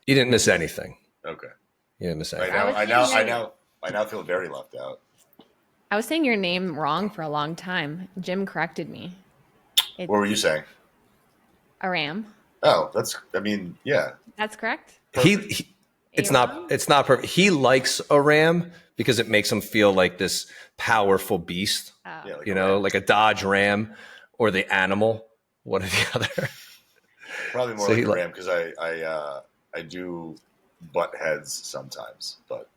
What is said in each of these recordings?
You didn't miss anything. Okay. You didn't miss anything. I now feel very left out. I was saying your name wrong for a long time. Jim corrected me. What were you saying? Aram. Oh, yeah. That's correct. It's not perfect. He likes Aram because it makes him feel like this powerful beast. Like a Dodge Ram or the animal, one or the other. Probably more like a Ram because I do butt heads sometimes, but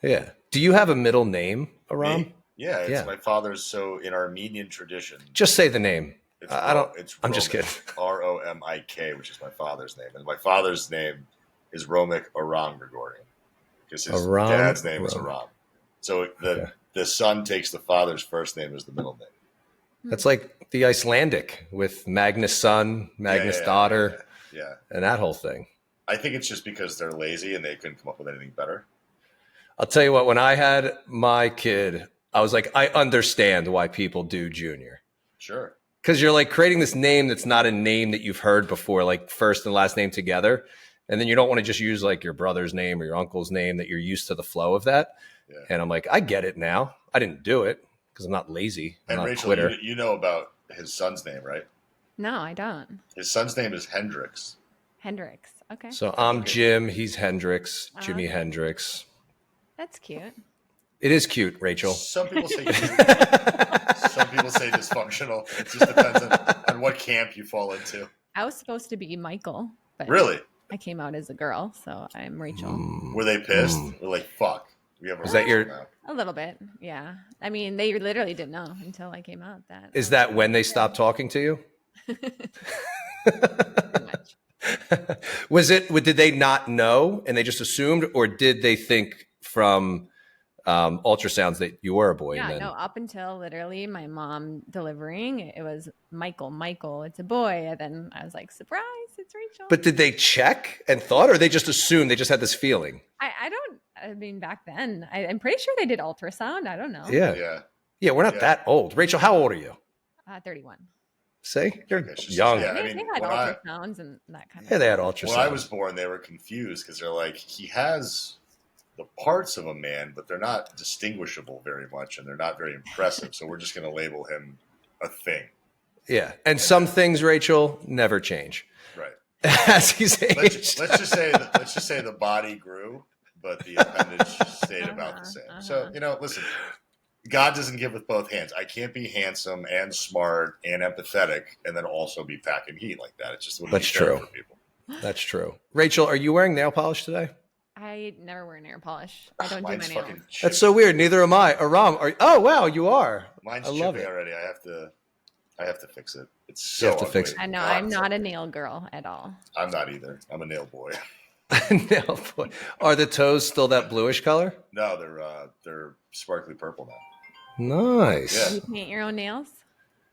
Yeah. Do you have a middle name, Aram? Me? Yeah, it's my father's. So in Armenian tradition, just say the name. It's I'm just kidding. Romik, which is my father's name, and my father's name is Romik Aram Grigorian because his dad's name is Aram. So the son takes the father's first name as the middle name. That's like the Icelandic with Magnus' son, Magnus' daughter, and that whole thing. I think it's just because they're lazy and they couldn't come up with anything better. I'll tell you what, when I had my kid, I was like, I understand why people do Junior. Sure. Because you're like creating this name that's not a name that you've heard before, like first and last name together. And then you don't want to just use like your brother's name or your uncle's name that you're used to the flow of that. Yeah. And I'm like, I get it now. I didn't do it because I'm not lazy. I'm not Rachel, Twitter. You know about his son's name, right? No, I don't. His son's name is Hendrix. Hendrix. Okay. So I'm Jim. He's Hendrix. Jimi Hendrix. That's cute. It is cute, Rachel. Some people say cute. Some people say dysfunctional. It just depends on what camp you fall into. I was supposed to be Michael, but really, I came out as a girl, so I'm Rachel. Were they pissed? They're like, "Fuck." Is that your? A little bit, yeah. I mean, they literally didn't know until I came out. That is that when they stopped talking to you? Pretty much. Did they not know and they just assumed, or did they think from ultrasounds that you were a boy? Yeah, no, up until literally my mom delivering, it was Michael, it's a boy. And then I was like, surprise, it's Rachel. But did they check and thought, or they just assumed, they just had this feeling? I mean, back then, I'm pretty sure they did ultrasound. I don't know. Yeah, we're not that old. Rachel, how old are you? 31. See, you're young. Yeah, they had ultrasounds and that kind of. Yeah, they had ultrasounds. When I was born, they were confused because they're like, he has the parts of a man, but they're not distinguishable very much, and they're not very impressive. So we're just going to label him a thing. Yeah, and some things, Rachel, never change. Right. As he's aged. Let's just say the body grew, but the appendage stayed about the same. So listen. God doesn't give with both hands. I can't be handsome and smart and empathetic and then also be packing heat like that. It's just that's true. For people. That's true. Rachel, are you wearing nail polish today? I never wear nail polish. I don't do my nails. That's so weird. Neither am I. Aram, oh wow, you are. Mine's chippy already. I have to fix it. It's so you have to fix it. I know. I'm not a nail girl at all. I'm not either. I'm a nail boy. Nail boy. Are the toes still that bluish color? No, they're sparkly purple now. Nice. Yeah. You paint your own nails?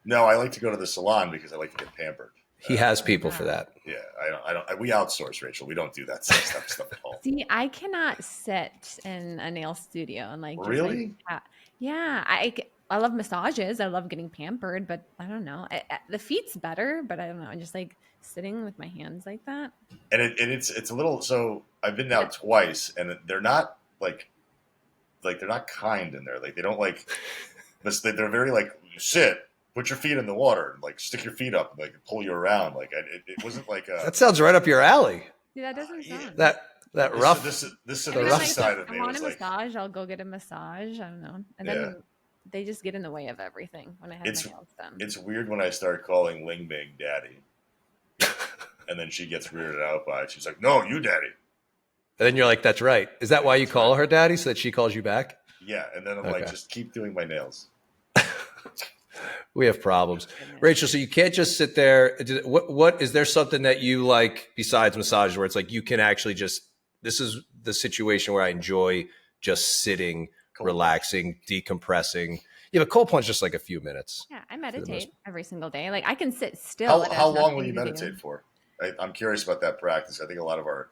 No, I like to go to the salon because I like to get pampered. He has people for that. Yeah, I don't. We outsource, Rachel. We don't do that stuff at all. See, I cannot sit in a nail studio and really. Yeah, I love massages. I love getting pampered, but I don't know. The feet's better, but I don't know. I just like sitting with my hands like that. And it's a little. So I've been now twice, and they're not like they're not kind in there. Like they don't like. They're very like sit. Put your feet in the water, and like stick your feet up, and like pull you around. Like it wasn't like a. That sounds right up your alley. Yeah, that doesn't sound. That rough. This is the rough side of me. I want a massage. I'll go get a massage. I don't know, and then they just get in the way of everything when I have my nails done. It's weird when I start calling Ling Bing daddy, and then she gets weirded out by it. She's like, "No, you daddy." And then you're like, "That's right." Is that why you call her daddy, so that she calls you back? Yeah, and then I'm like, "Just keep doing my nails." We have problems. Rachel, so you can't just sit there. What is there something that you like besides massages where it's like you can actually just, this is the situation where I enjoy just sitting, relaxing, decompressing. Yeah, but cold plunge just like a few minutes. Yeah, I meditate every single day. Like I can sit still. How long will you meditate for? I'm curious about that practice. I think a lot of our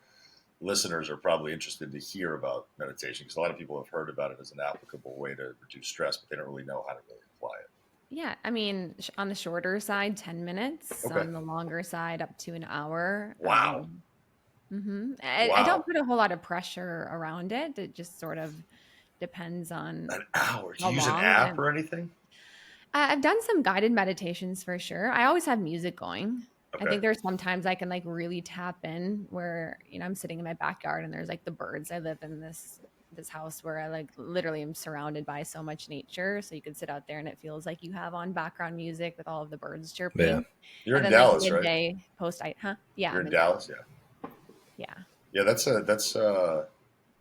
listeners are probably interested to hear about meditation because a lot of people have heard about it as an applicable way to reduce stress, but they don't really know how to really apply it. Yeah, I mean, on the shorter side, 10 minutes. Okay. On the longer side, up to an hour. Wow. I Wow. don't put a whole lot of pressure around it. It just sort of depends on An hour. Do how you use an long app I'm. or anything? I've done some guided meditations for sure. I always have music going. I Okay. think there's sometimes I can like really tap in where, I'm sitting in my backyard and there's like the birds. I live in this house where I like literally am surrounded by so much nature. So you can sit out there and it feels like you have on background music with all of the birds Yeah. chirping. You're And in then like Dallas, right? midday post I yeah, You're I'm in in Dallas, Dallas. yeah. Yeah. Yeah, that's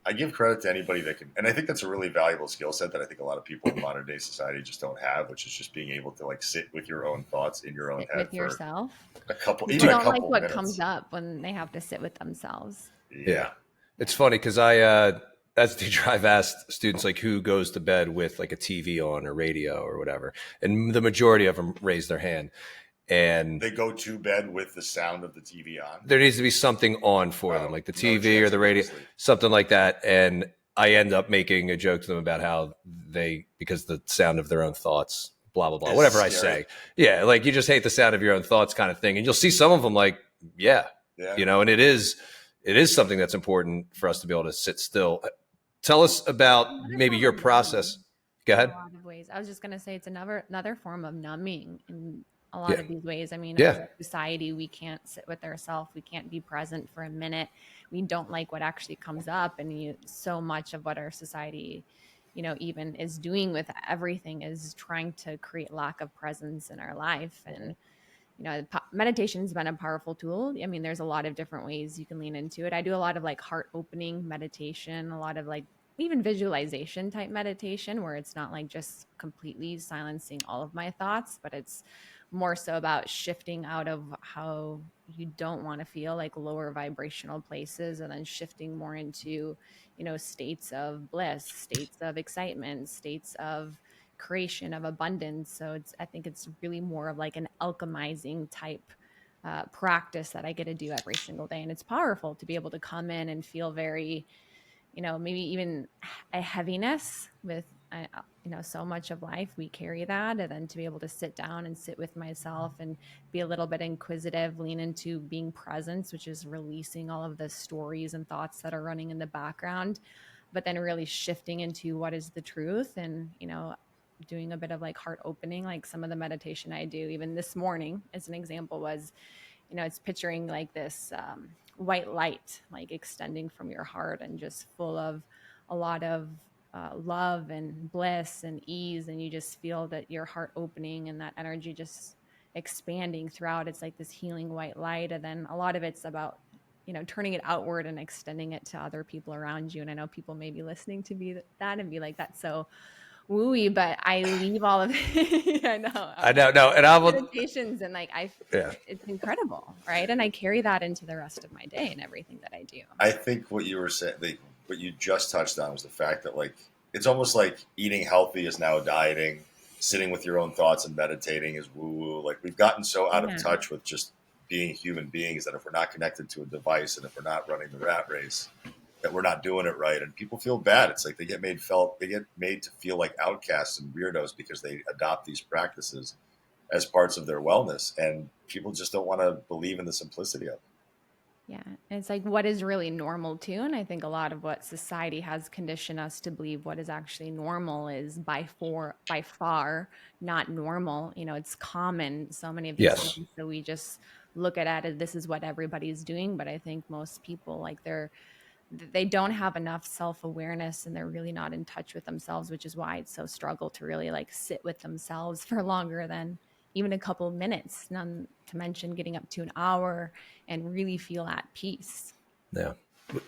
I give credit to anybody that can, and I think that's a really valuable skill set that I think a lot of people in modern day society just don't have, which is just being able to like sit with your own thoughts in your own Sit head with for yourself. a couple, People even a don't like couple what comes minutes. up when they have to sit with themselves. Yeah. Yeah. It's Yeah. funny because as a teacher, I've asked students like who goes to bed with like a TV on or radio or whatever. And the majority of them raise their hand. And They go to bed with the sound of the TV on. there needs to be something on for them, Oh, like the no TV or chance the of going to radio, sleep. something like that. And I end up making a joke to them about how because the sound of their own thoughts, blah, blah, blah, It's whatever I scary. say. Yeah. Like you just hate the sound of your own thoughts kind of thing. And you'll see some of them like, yeah, Yeah. and it is something that's important for us to be able to sit still. Tell us about Another maybe form your of numbing process. Go in a ahead. lot of ways. I was just going to say it's another form of numbing in a lot Yeah. of these ways. I mean, as Yeah. a society, we can't sit with ourselves. We can't be present for a minute. We don't like what actually comes up. And so much of what our society, even is doing with everything is trying to create lack of presence in our life. And meditation has been a powerful tool. I mean, there's a lot of different ways you can lean into it. I do a lot of like heart opening meditation, a lot of like even visualization type meditation where it's not like just completely silencing all of my thoughts, but it's more so about shifting out of how you don't want to feel, like lower vibrational places, and then shifting more into, states of bliss, states of excitement, states of creation, of abundance. So I think it's really more of like an alchemizing type practice that I get to do every single day. And it's powerful to be able to come in and feel very, maybe even a heaviness with, so much of life we carry that. And then to be able to sit down and sit with myself and be a little bit inquisitive, lean into being present, which is releasing all of the stories and thoughts that are running in the background, but then really shifting into what is the truth. And, doing a bit of like heart opening, like some of the meditation I do, even this morning, as an example, was, it's picturing like this white light, like extending from your heart and just full of a lot of love and bliss and ease. And you just feel that your heart opening and that energy just expanding throughout. It's like this healing white light. And then a lot of it's about, turning it outward and extending it to other people around you. And I know people may be listening to that and be like, that's so wooey, but I leave all of it. I know. No, and I will. Meditations and like Yeah. it's incredible, right? And I carry that into the rest of my day and everything that I do. I think what you were saying, what you just touched on was the fact that like it's almost like eating healthy is now dieting, sitting with your own thoughts and meditating is woo woo. Like we've gotten so out of touch with just being human beings that if we're not connected to a device and if we're not running the rat race, that we're not doing it right, and people feel bad. It's like they get made to feel like outcasts and weirdos because they adopt these practices as parts of their wellness, and people just don't want to believe in the simplicity of it. Yeah. And it's like what is really normal too. And I think a lot of what society has conditioned us to believe what is actually normal is by far not normal. It's common, so many of these Yes. things. So we just look at it, this is what everybody's doing. But I think most people, like they don't have enough self-awareness and they're really not in touch with themselves, which is why it's so struggle to really like sit with themselves for longer than even a couple of minutes, none to mention getting up to an hour and really feel at peace. Yeah.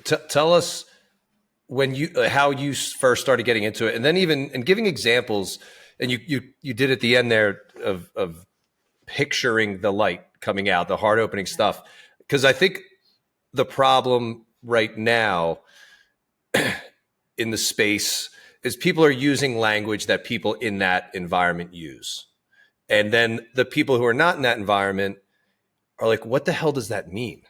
Tell us how you first started getting into it, and then even and giving examples. And you did at the end there of picturing the light coming out, the heart opening stuff. Because I think the problem right now in the space is people are using language that people in that environment use. And then the people who are not in that environment are like, what the hell does that mean?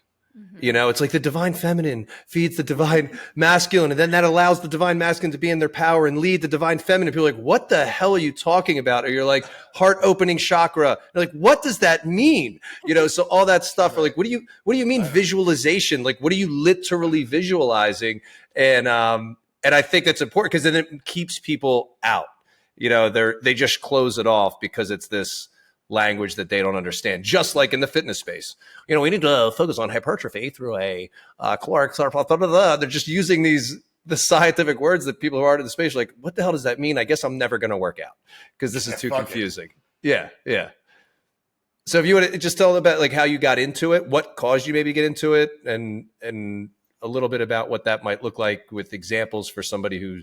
You know, it's like the divine feminine feeds the divine masculine, and then that allows the divine masculine to be in their power and lead the divine feminine. People are like, what the hell are you talking about? Or you're like, heart opening chakra. You're like, what does that mean? You know, so all that stuff. Are like, what do you mean visualization? Like, what are you literally visualizing? And I think that's important because then it keeps people out. You know, they just close it off because it's this language that they don't understand, just like in the fitness space. You know, we need to focus on hypertrophy through a caloric surplus. They're just using the scientific words that people who are in the space are like, what the hell does that mean? I guess I'm never going to work out because this is too confusing. Yeah. So if you would just tell about like how you got into it, what caused you maybe get into it, and a little bit about what that might look like with examples for somebody who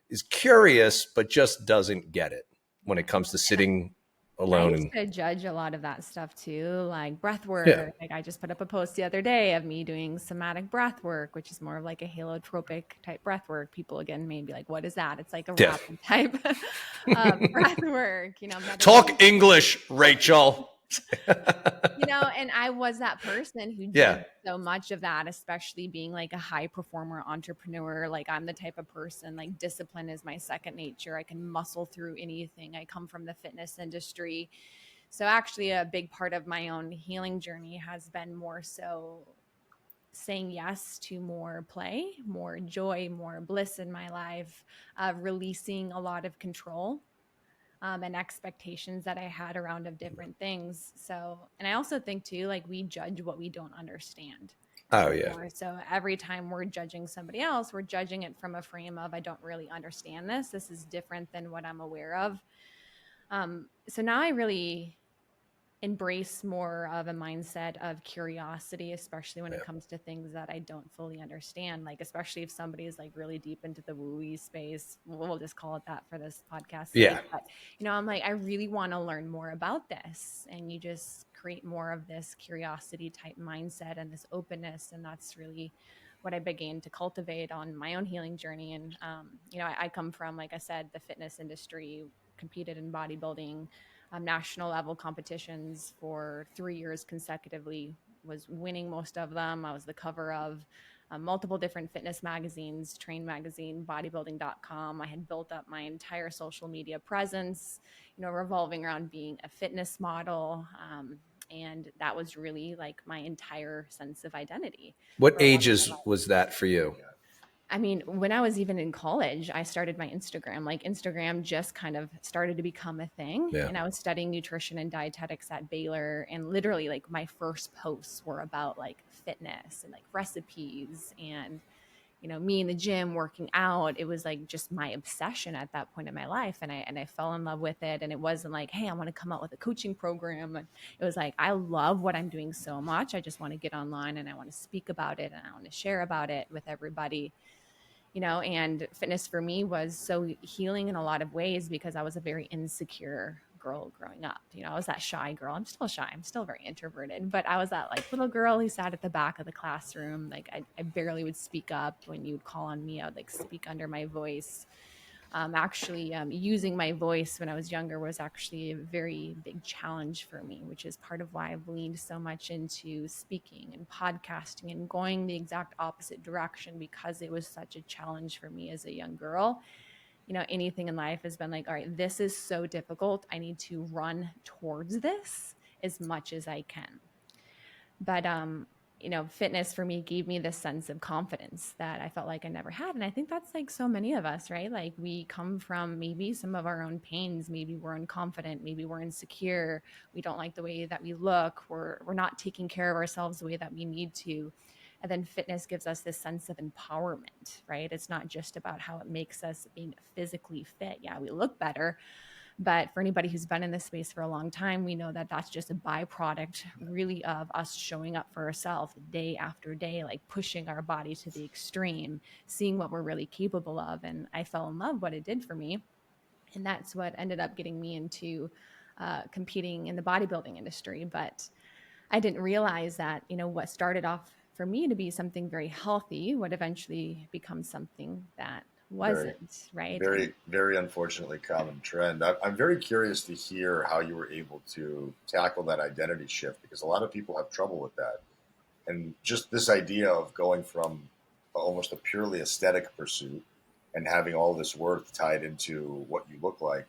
is curious but just doesn't get it when it comes to sitting alone. I used to judge a lot of that stuff too, like breathwork. Yeah. Like I just put up a post the other day of me doing somatic breathwork, which is more of like a halotropic type breathwork. People again may be like, "What is that?" It's like a rapid type breathwork. You know, talk English, Rachel. You know, and I was that person who did so much of that, especially being like a high performer entrepreneur. Like I'm the type of person, like discipline is my second nature. I can muscle through anything. I come from the fitness industry. So actually a big part of my own healing journey has been more so saying yes to more play, more joy, more bliss in my life, releasing a lot of control. And expectations that I had around of different things. So, and I also think too, like we judge what we don't understand. Oh yeah. So every time we're judging somebody else, we're judging it from a frame of, I don't really understand this. This is different than what I'm aware of. So now I really embrace more of a mindset of curiosity, especially when it comes to things that I don't fully understand. Like, especially if somebody is like really deep into the woo-y space, we'll just call it that for this podcast. Yeah. But, you know, I'm like, I really want to learn more about this. And you just create more of this curiosity type mindset and this openness. And that's really what I began to cultivate on my own healing journey. And, you know, I come from, like I said, the fitness industry, competed in bodybuilding, national level competitions for 3 years consecutively, was winning most of them. I was the cover of multiple different fitness magazines, Train Magazine, bodybuilding.com. I had built up my entire social media presence, you know, revolving around being a fitness model. And that was really like my entire sense of identity. What ages was that for you? I mean, when I was even in college, I started my Instagram. Like Instagram just kind of started to become a thing. Yeah. And I was studying nutrition and dietetics at Baylor. And literally like my first posts were about like fitness and like recipes and, you know, me in the gym working out. It was like just my obsession at that point in my life. And I fell in love with it. And it wasn't like, hey, I want to come out with a coaching program. And it was like, I love what I'm doing so much. I just want to get online and I want to speak about it and I want to share about it with everybody. You know, and fitness for me was so healing in a lot of ways because I was a very insecure girl growing up. You know, I was that shy girl. I'm still shy. I'm still very introverted, but I was that like little girl who sat at the back of the classroom. Like I barely would speak up. When you would call on me, I would like speak under my voice. Using my voice when I was younger was actually a very big challenge for me, which is part of why I've leaned so much into speaking and podcasting and going the exact opposite direction because it was such a challenge for me as a young girl. You know, anything in life has been like, all right, this is so difficult. I need to run towards this as much as I can. But, you know, fitness for me gave me this sense of confidence that I felt like I never had. And I think that's like so many of us, right? Like we come from maybe some of our own pains. Maybe we're unconfident. Maybe we're insecure. We don't like the way that we look. We're not taking care of ourselves the way that we need to. And then fitness gives us this sense of empowerment, right? It's not just about how it makes us being physically fit. Yeah, we look better. But for anybody who's been in this space for a long time, we know that that's just a byproduct really of us showing up for ourselves day after day, like pushing our body to the extreme, seeing what we're really capable of. And I fell in love what it did for me. And that's what ended up getting me into competing in the bodybuilding industry. But I didn't realize that, you know, what started off for me to be something very healthy would eventually become something that wasn't, right? Very, very unfortunately common trend. I'm very curious to hear how you were able to tackle that identity shift because a lot of people have trouble with that. And just this idea of going from almost a purely aesthetic pursuit and having all this worth tied into what you look like,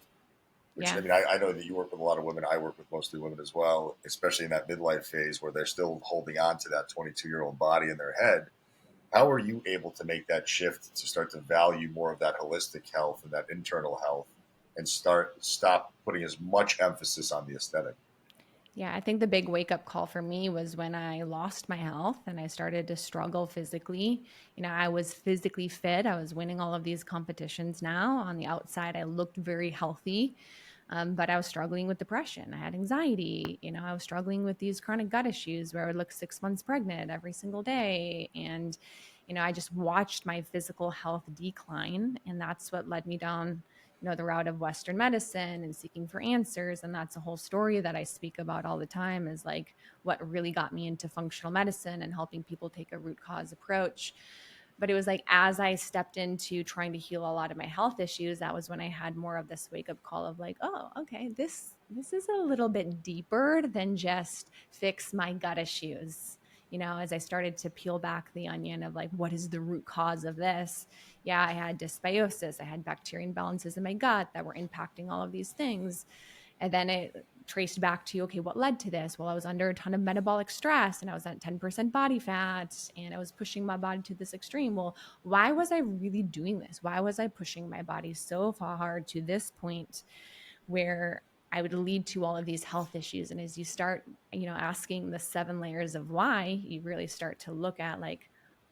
which, Yeah. I mean, I know that you work with a lot of women. I work with mostly women as well, especially in that midlife phase where they're still holding on to that 22-year-old body in their head. How are you able to make that shift to start to value more of that holistic health and that internal health and stop putting as much emphasis on the aesthetic? Yeah, I think the big wake up call for me was when I lost my health and I started to struggle physically. You know, I was physically fit. I was winning all of these competitions now. On the outside, I looked very healthy, but I was struggling with depression. I had anxiety. You know, I was struggling with these chronic gut issues where I would look 6 months pregnant every single day. And, you know, I just watched my physical health decline. And that's what led me down, you know, the route of Western medicine and seeking for answers. And that's a whole story that I speak about all the time, is like what really got me into functional medicine and helping people take a root cause approach. But it was like, as I stepped into trying to heal a lot of my health issues, that was when I had more of this wake up call of like, oh, okay, this is a little bit deeper than just fix my gut issues. You know, as I started to peel back the onion of like, what is the root cause of this? Yeah, I had dysbiosis. I had bacteria imbalances in my gut that were impacting all of these things. And then it traced back to, okay, what led to this? Well, I was under a ton of metabolic stress and I was at 10% body fat and I was pushing my body to this extreme. Well, why was I really doing this? Why was I pushing my body so far hard to this point where I would lead to all of these health issues? And as you start, you know, asking the 7 layers of why, you really start to look at like,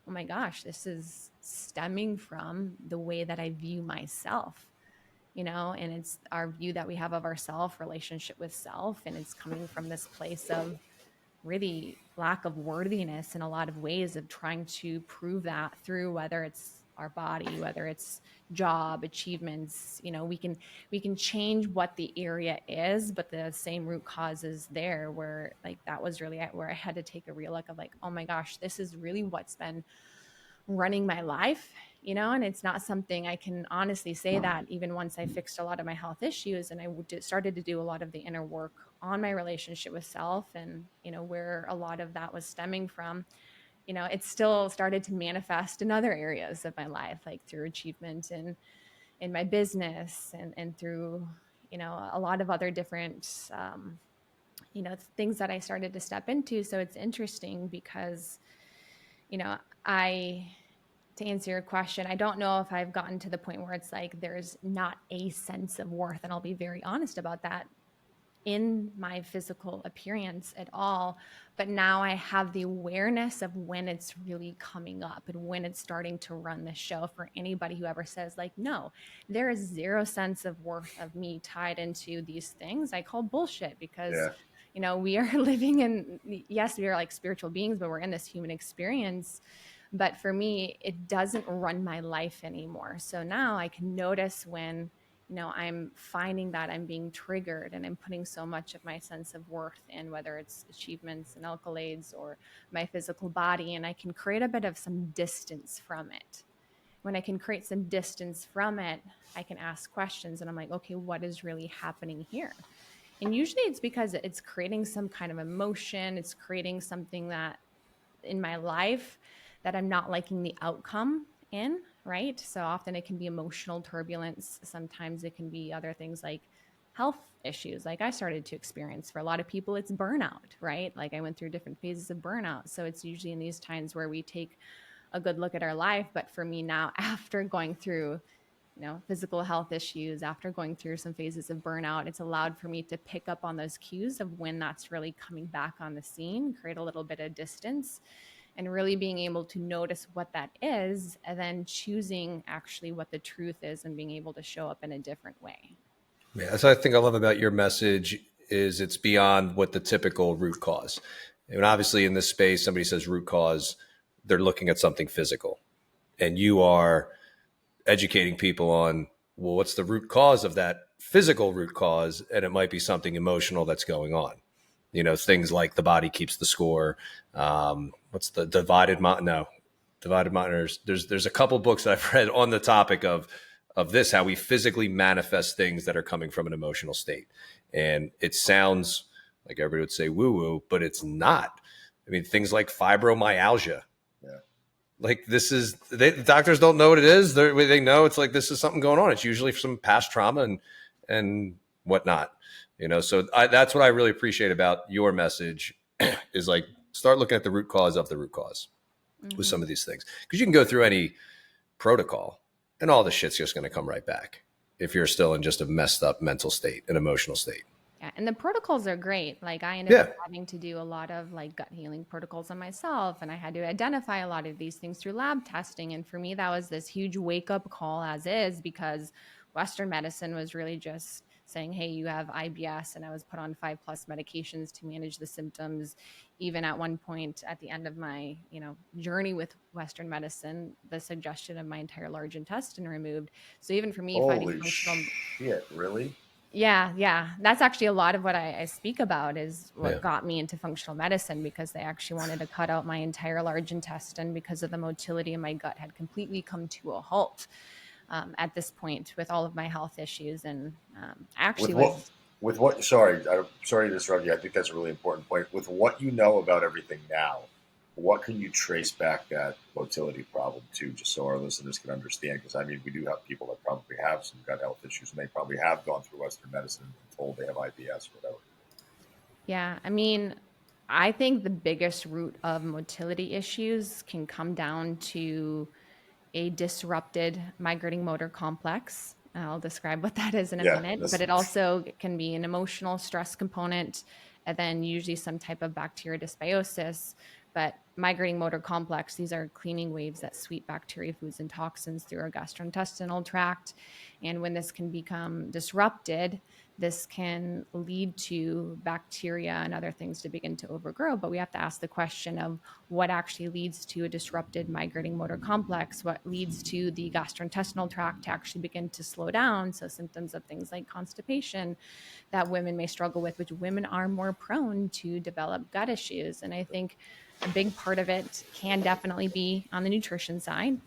oh my gosh, this is stemming from the way that I view myself, you know, and it's our view that we have of ourself, relationship with self. And it's coming from this place of really lack of worthiness in a lot of ways, of trying to prove that through whether it's our body, whether it's job achievements. You know, we can change what the area is, but the same root cause is there, where like that was really where I had to take a real look of like, oh my gosh, this is really what's been running my life, you know. And it's not something I can honestly say that even once I fixed a lot of my health issues and I started to do a lot of the inner work on my relationship with self, and, you know, where a lot of that was stemming from, you know, it still started to manifest in other areas of my life, like through achievement and in my business, and through, you know, a lot of other different, you know, things that I started to step into. So it's interesting because, you know, to answer your question, I don't know if I've gotten to the point where it's like there's not a sense of worth, and I'll be very honest about that, in my physical appearance at all. But now I have the awareness of when it's really coming up and when it's starting to run the show. For anybody who ever says like, no, there is zero sense of worth of me tied into these things, I call bullshit. Because, Yeah. you know, we are living in, yes, we are like spiritual beings, but we're in this human experience. But for me, it doesn't run my life anymore. So now I can notice when, you know, I'm finding that I'm being triggered and I'm putting so much of my sense of worth in, whether it's achievements and accolades or my physical body, and I can create a bit of some distance from it. When I can create some distance from it, I can ask questions and I'm like, okay, what is really happening here? And usually it's because it's creating some kind of emotion. It's creating something that in my life that I'm not liking the outcome in, right? So often it can be emotional turbulence. Sometimes it can be other things like health issues, like I started to experience. For a lot of people, it's burnout, right? Like I went through different phases of burnout. So it's usually in these times where we take a good look at our life. But for me now, after going through, you know, physical health issues, after going through some phases of burnout, it's allowed for me to pick up on those cues of when that's really coming back on the scene, create a little bit of distance, and really being able to notice what that is, and then choosing actually what the truth is and being able to show up in a different way. Yeah, that's what I think I love about your message is it's beyond what the typical root cause. And obviously in this space, somebody says root cause, they're looking at something physical. And you are educating people on, well, what's the root cause of that physical root cause? And it might be something emotional that's going on. You know, things like the body keeps the score. What's the divided mind? No, divided mind. There's a couple books that I've read on the topic of this, how we physically manifest things that are coming from an emotional state. And it sounds like everybody would say woo woo, but it's not. I mean, things like fibromyalgia. Yeah. Like the doctors don't know what it is. They know it's like, this is something going on. It's usually some past trauma and whatnot, So that's what I really appreciate about your message is like, start looking at the root cause of the root cause with some of these things. Because you can go through any protocol and all the shit's just going to come right back if you're still in just a messed up mental state, an emotional state. Yeah, and the protocols are great. Like I ended up having to do a lot of like gut healing protocols on myself, and I had to identify a lot of these things through lab testing. And for me, that was this huge wake up call as is, because Western medicine was really just saying, hey, you have IBS. And I was put on 5+ medications to manage the symptoms. Even at one point at the end of my, journey with Western medicine, the suggestion of my entire large intestine removed. So even for me, finding functional shit, really? Yeah. That's actually a lot of what I speak about is what got me into functional medicine, because they actually wanted to cut out my entire large intestine because of the motility in my gut had completely come to a halt at this point with all of my health issues. And actually sorry to disrupt you. I think that's a really important point. With what you know about everything now, what can you trace back that motility problem to, just so our listeners can understand? Because I mean, we do have people that probably have some gut health issues, and they probably have gone through Western medicine and been told they have IBS or whatever. Yeah, I mean, I think the biggest root of motility issues can come down to a disrupted migrating motor complex. I'll describe what that is in a minute, but it also can be an emotional stress component, and then usually some type of bacteria dysbiosis. But migrating motor complex, these are cleaning waves that sweep bacteria, foods, and toxins through our gastrointestinal tract. And when this can become disrupted, this can lead to bacteria and other things to begin to overgrow. But we have to ask the question of what actually leads to a disrupted migrating motor complex, what leads to the gastrointestinal tract to actually begin to slow down. So symptoms of things like constipation that women may struggle with, which women are more prone to develop gut issues. And I think a big part of it can definitely be on the nutrition side,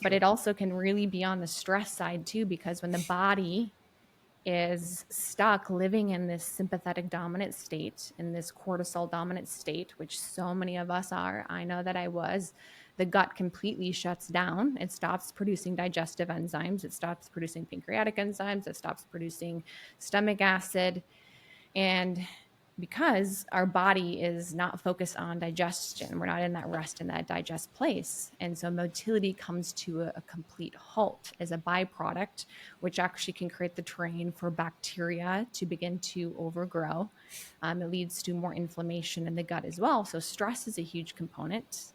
but it also can really be on the stress side too, because when the body is stuck living in this sympathetic dominant state, in this cortisol dominant state, which so many of us are, I know that I was, the gut completely shuts down. It stops producing digestive enzymes. It stops producing pancreatic enzymes. It stops producing stomach acid. And because our body is not focused on digestion, we're not in that rest in that digest place. And so motility comes to a complete halt as a byproduct, which actually can create the terrain for bacteria to begin to overgrow. It leads to more inflammation in the gut as well. So stress is a huge component.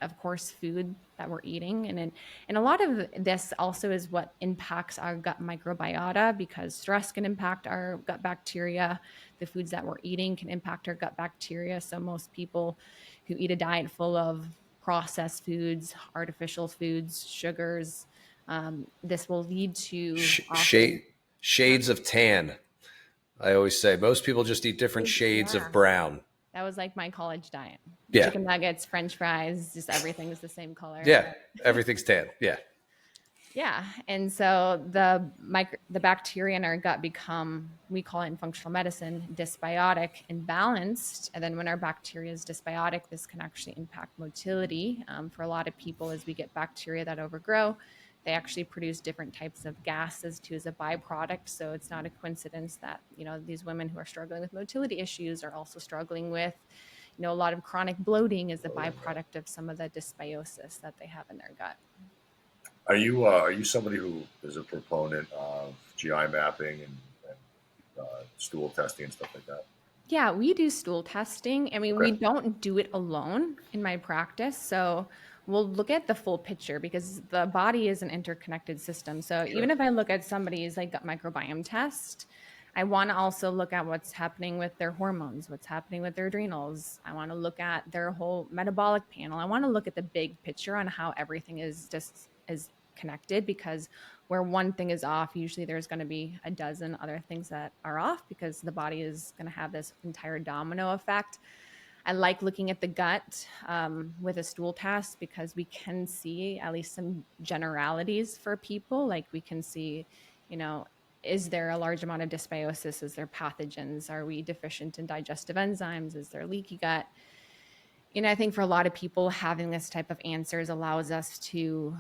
Of course, food that we're eating. And a lot of this also is what impacts our gut microbiota, because stress can impact our gut bacteria. The foods that we're eating can impact our gut bacteria. So most people who eat a diet full of processed foods, artificial foods, sugars, this will lead to shades of tan. I always say most people just eat different shades of brown. That was like my college diet. Yeah. Chicken nuggets, French fries, just everything is the same color. Yeah. Everything's tan. Yeah. Yeah. And so the bacteria in our gut become, we call it in functional medicine, dysbiotic and balanced. And then when our bacteria is dysbiotic, this can actually impact motility. For a lot of people, as we get bacteria that overgrow, they actually produce different types of gases too as a byproduct. So it's not a coincidence that, these women who are struggling with motility issues are also struggling with, a lot of chronic bloating as a byproduct of some of the dysbiosis that they have in their gut. Are you somebody who is a proponent of GI mapping and stool testing and stuff like that? Yeah, we do stool testing. I mean, we don't do it alone in my practice. So we'll look at the full picture, because the body is an interconnected system. So even if I look at somebody's like gut microbiome test, I want to also look at what's happening with their hormones, what's happening with their adrenals. I want to look at their whole metabolic panel. I want to look at the big picture on how everything is connected, because where one thing is off, usually there's going to be a dozen other things that are off, because the body is going to have this entire domino effect. I like looking at the gut with a stool test, because we can see at least some generalities for people. Like we can see, is there a large amount of dysbiosis? Is there pathogens? Are we deficient in digestive enzymes? Is there leaky gut? I think for a lot of people, having this type of answers allows us to,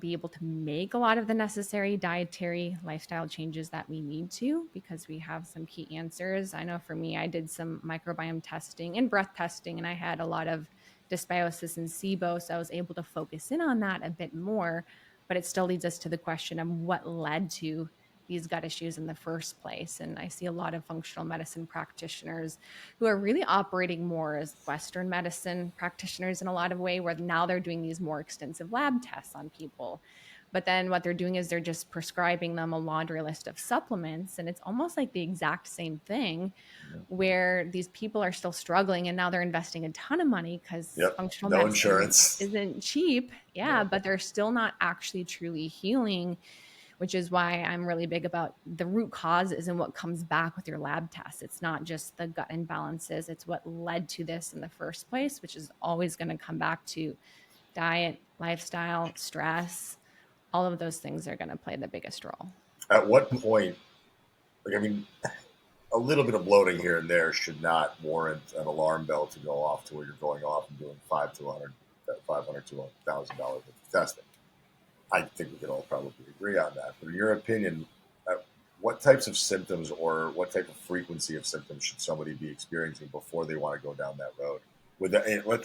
be able to make a lot of the necessary dietary lifestyle changes that we need to, because we have some key answers. I know for me, I did some microbiome testing and breath testing, and I had a lot of dysbiosis and SIBO. So I was able to focus in on that a bit more, but it still leads us to the question of what led to these gut issues in the first place. And I see a lot of functional medicine practitioners who are really operating more as Western medicine practitioners in a lot of way, where now they're doing these more extensive lab tests on people. But then what they're doing is they're just prescribing them a laundry list of supplements. And it's almost like the exact same thing, where these people are still struggling, and now they're investing a ton of money because Yep. functional No medicine insurance. isn't cheap. Yeah, but they're still not actually truly healing, which is why I'm really big about the root causes and what comes back with your lab tests. It's not just the gut imbalances, it's what led to this in the first place, which is always going to come back to diet, lifestyle, stress. All of those things are going to play the biggest role. At what point, like, I mean, a little bit of bloating here and there should not warrant an alarm bell to go off to where you're going off and doing $500 to $1,000 worth of testing. I think we can all probably agree on that. But in your opinion, what types of symptoms or what type of frequency of symptoms should somebody be experiencing before they want to go down that road?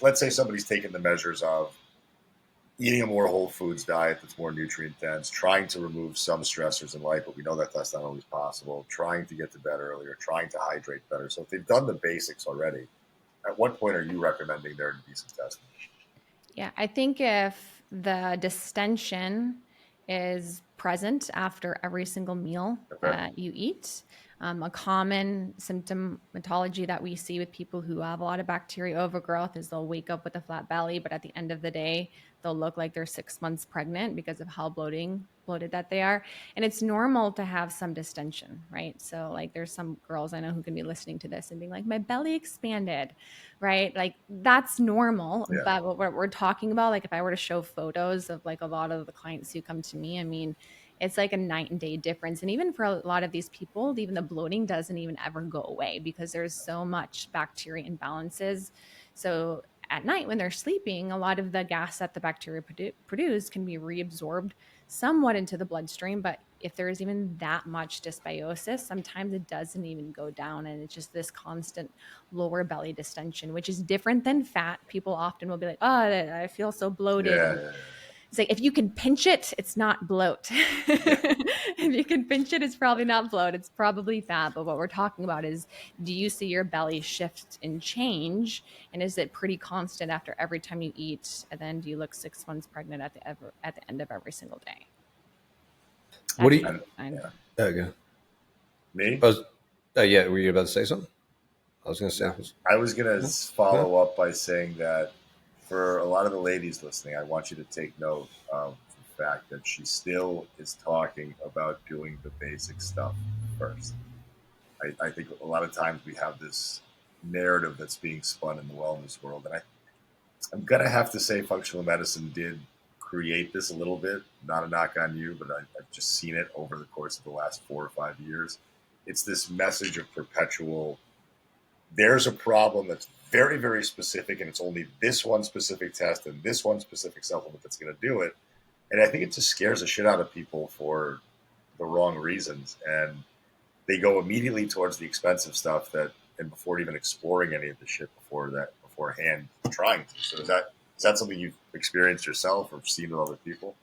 Let's say somebody's taking the measures of eating a more whole foods diet that's more nutrient dense, trying to remove some stressors in life, but we know that that's not always possible, trying to get to bed earlier, trying to hydrate better. So if they've done the basics already, at what point are you recommending there to be some testing? Yeah, I think if the distension is present after every single meal that you eat, a common symptomatology that we see with people who have a lot of bacteria overgrowth is they'll wake up with a flat belly, but at the end of the day, they'll look like they're 6 months pregnant because of how bloated that they are. And it's normal to have some distension, right? So like there's some girls I know who can be listening to this and being like, my belly expanded, right? Like that's normal. Yeah. But what we're talking about, like if I were to show photos of like a lot of the clients who come to me, I mean, it's like a night and day difference. And even for a lot of these people, even the bloating doesn't even ever go away because there's so much bacteria imbalances. So at night when they're sleeping, a lot of the gas that the bacteria produce can be reabsorbed somewhat into the bloodstream. But if there is even that much dysbiosis, sometimes it doesn't even go down. And it's just this constant lower belly distension, which is different than fat. People often will be like, oh, I feel so bloated. Yeah. It's like, if you can pinch it, it's not bloat. If you can pinch it, it's probably not bloat. It's probably fat. But what we're talking about is, do you see your belly shift and change? And is it pretty constant after every time you eat? And then do you look 6 months pregnant at the end of every single day? What do you? Yeah. Okay. Me? Yeah, were you about to say something? I was going to say. I was going to follow up by saying that for a lot of the ladies listening, I want you to take note of the fact that she still is talking about doing the basic stuff first. I think a lot of times we have this narrative that's being spun in the wellness world. And I'm going to have to say functional medicine did create this a little bit. Not a knock on you, but I've just seen it over the course of the last 4 or 5 years. It's this message of perpetual, there's a problem that's very, very specific, and it's only this one specific test and this one specific supplement that's going to do it. And I think it just scares the shit out of people for the wrong reasons. And they go immediately towards the expensive stuff and before even exploring any of the shit beforehand trying to. So is that something you've experienced yourself or seen with other people?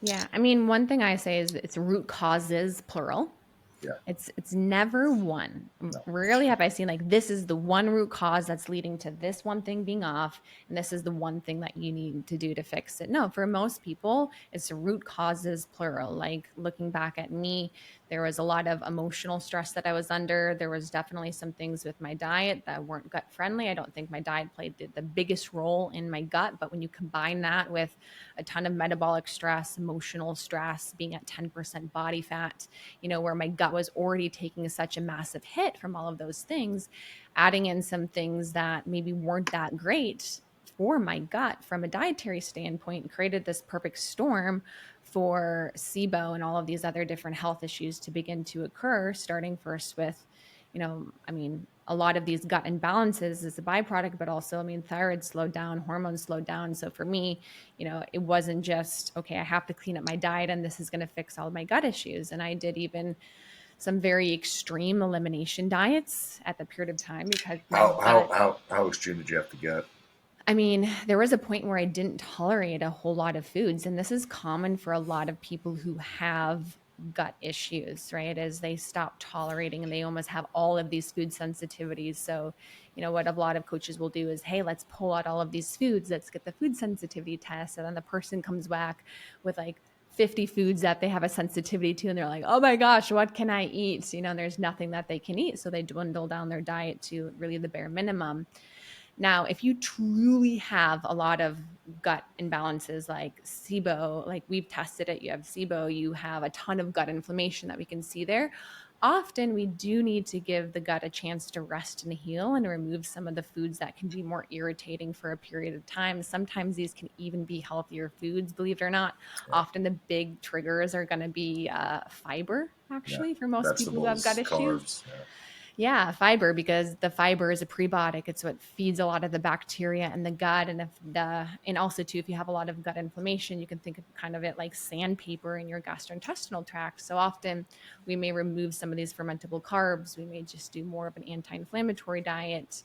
Yeah. I mean, one thing I say is it's root causes, plural. Yeah. It's never one. No. Rarely have I seen like, this is the one root cause that's leading to this one thing being off, and this is the one thing that you need to do to fix it. No, for most people, it's root causes, plural. Like looking back at me, there was a lot of emotional stress that I was under. There was definitely some things with my diet that weren't gut friendly. I don't think my diet played the biggest role in my gut, but when you combine that with a ton of metabolic stress, emotional stress, being at 10% body fat, where my gut was already taking such a massive hit from all of those things, adding in some things that maybe weren't that great for my gut from a dietary standpoint, created this perfect storm for SIBO and all of these other different health issues to begin to occur, starting first with I mean, a lot of these gut imbalances is a byproduct, but also, I mean, thyroid slowed down, hormones slowed down. So for me, it wasn't just, okay, I have to clean up my diet and this is going to fix all of my gut issues. And I did even some very extreme elimination diets at the period of time because my gut, How extreme did you have to get? I mean, there was a point where I didn't tolerate a whole lot of foods. And this is common for a lot of people who have gut issues, right? As they stop tolerating and they almost have all of these food sensitivities. So, what a lot of coaches will do is, hey, let's pull out all of these foods. Let's get the food sensitivity test. And then the person comes back with like 50 foods that they have a sensitivity to. And they're like, oh my gosh, what can I eat? There's nothing that they can eat. So they dwindle down their diet to really the bare minimum. Now, if you truly have a lot of gut imbalances like SIBO, like we've tested it, you have SIBO, you have a ton of gut inflammation that we can see there. Often we do need to give the gut a chance to rest and heal and remove some of the foods that can be more irritating for a period of time. Sometimes these can even be healthier foods, believe it or not. Yeah. Often the big triggers are going to be fiber, actually, for most people who have gut issues. Carbs, Yeah, fiber, because the fiber is a prebiotic. It's what feeds a lot of the bacteria in the gut. And also too, if you have a lot of gut inflammation, you can think of kind of it like sandpaper in your gastrointestinal tract. So often we may remove some of these fermentable carbs. We may just do more of an anti-inflammatory diet,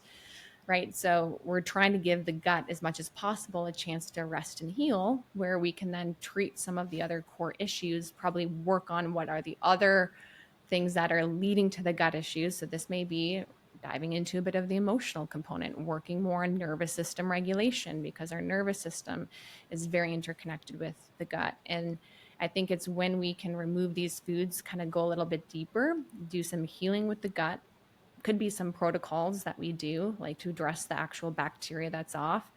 right? So we're trying to give the gut as much as possible a chance to rest and heal, where we can then treat some of the other core issues, probably work on what are the other things that are leading to the gut issues. So this may be diving into a bit of the emotional component, working more on nervous system regulation, because our nervous system is very interconnected with the gut. And I think it's when we can remove these foods, kind of go a little bit deeper, do some healing with the gut. Could be some protocols that we do, like to address the actual bacteria that's off.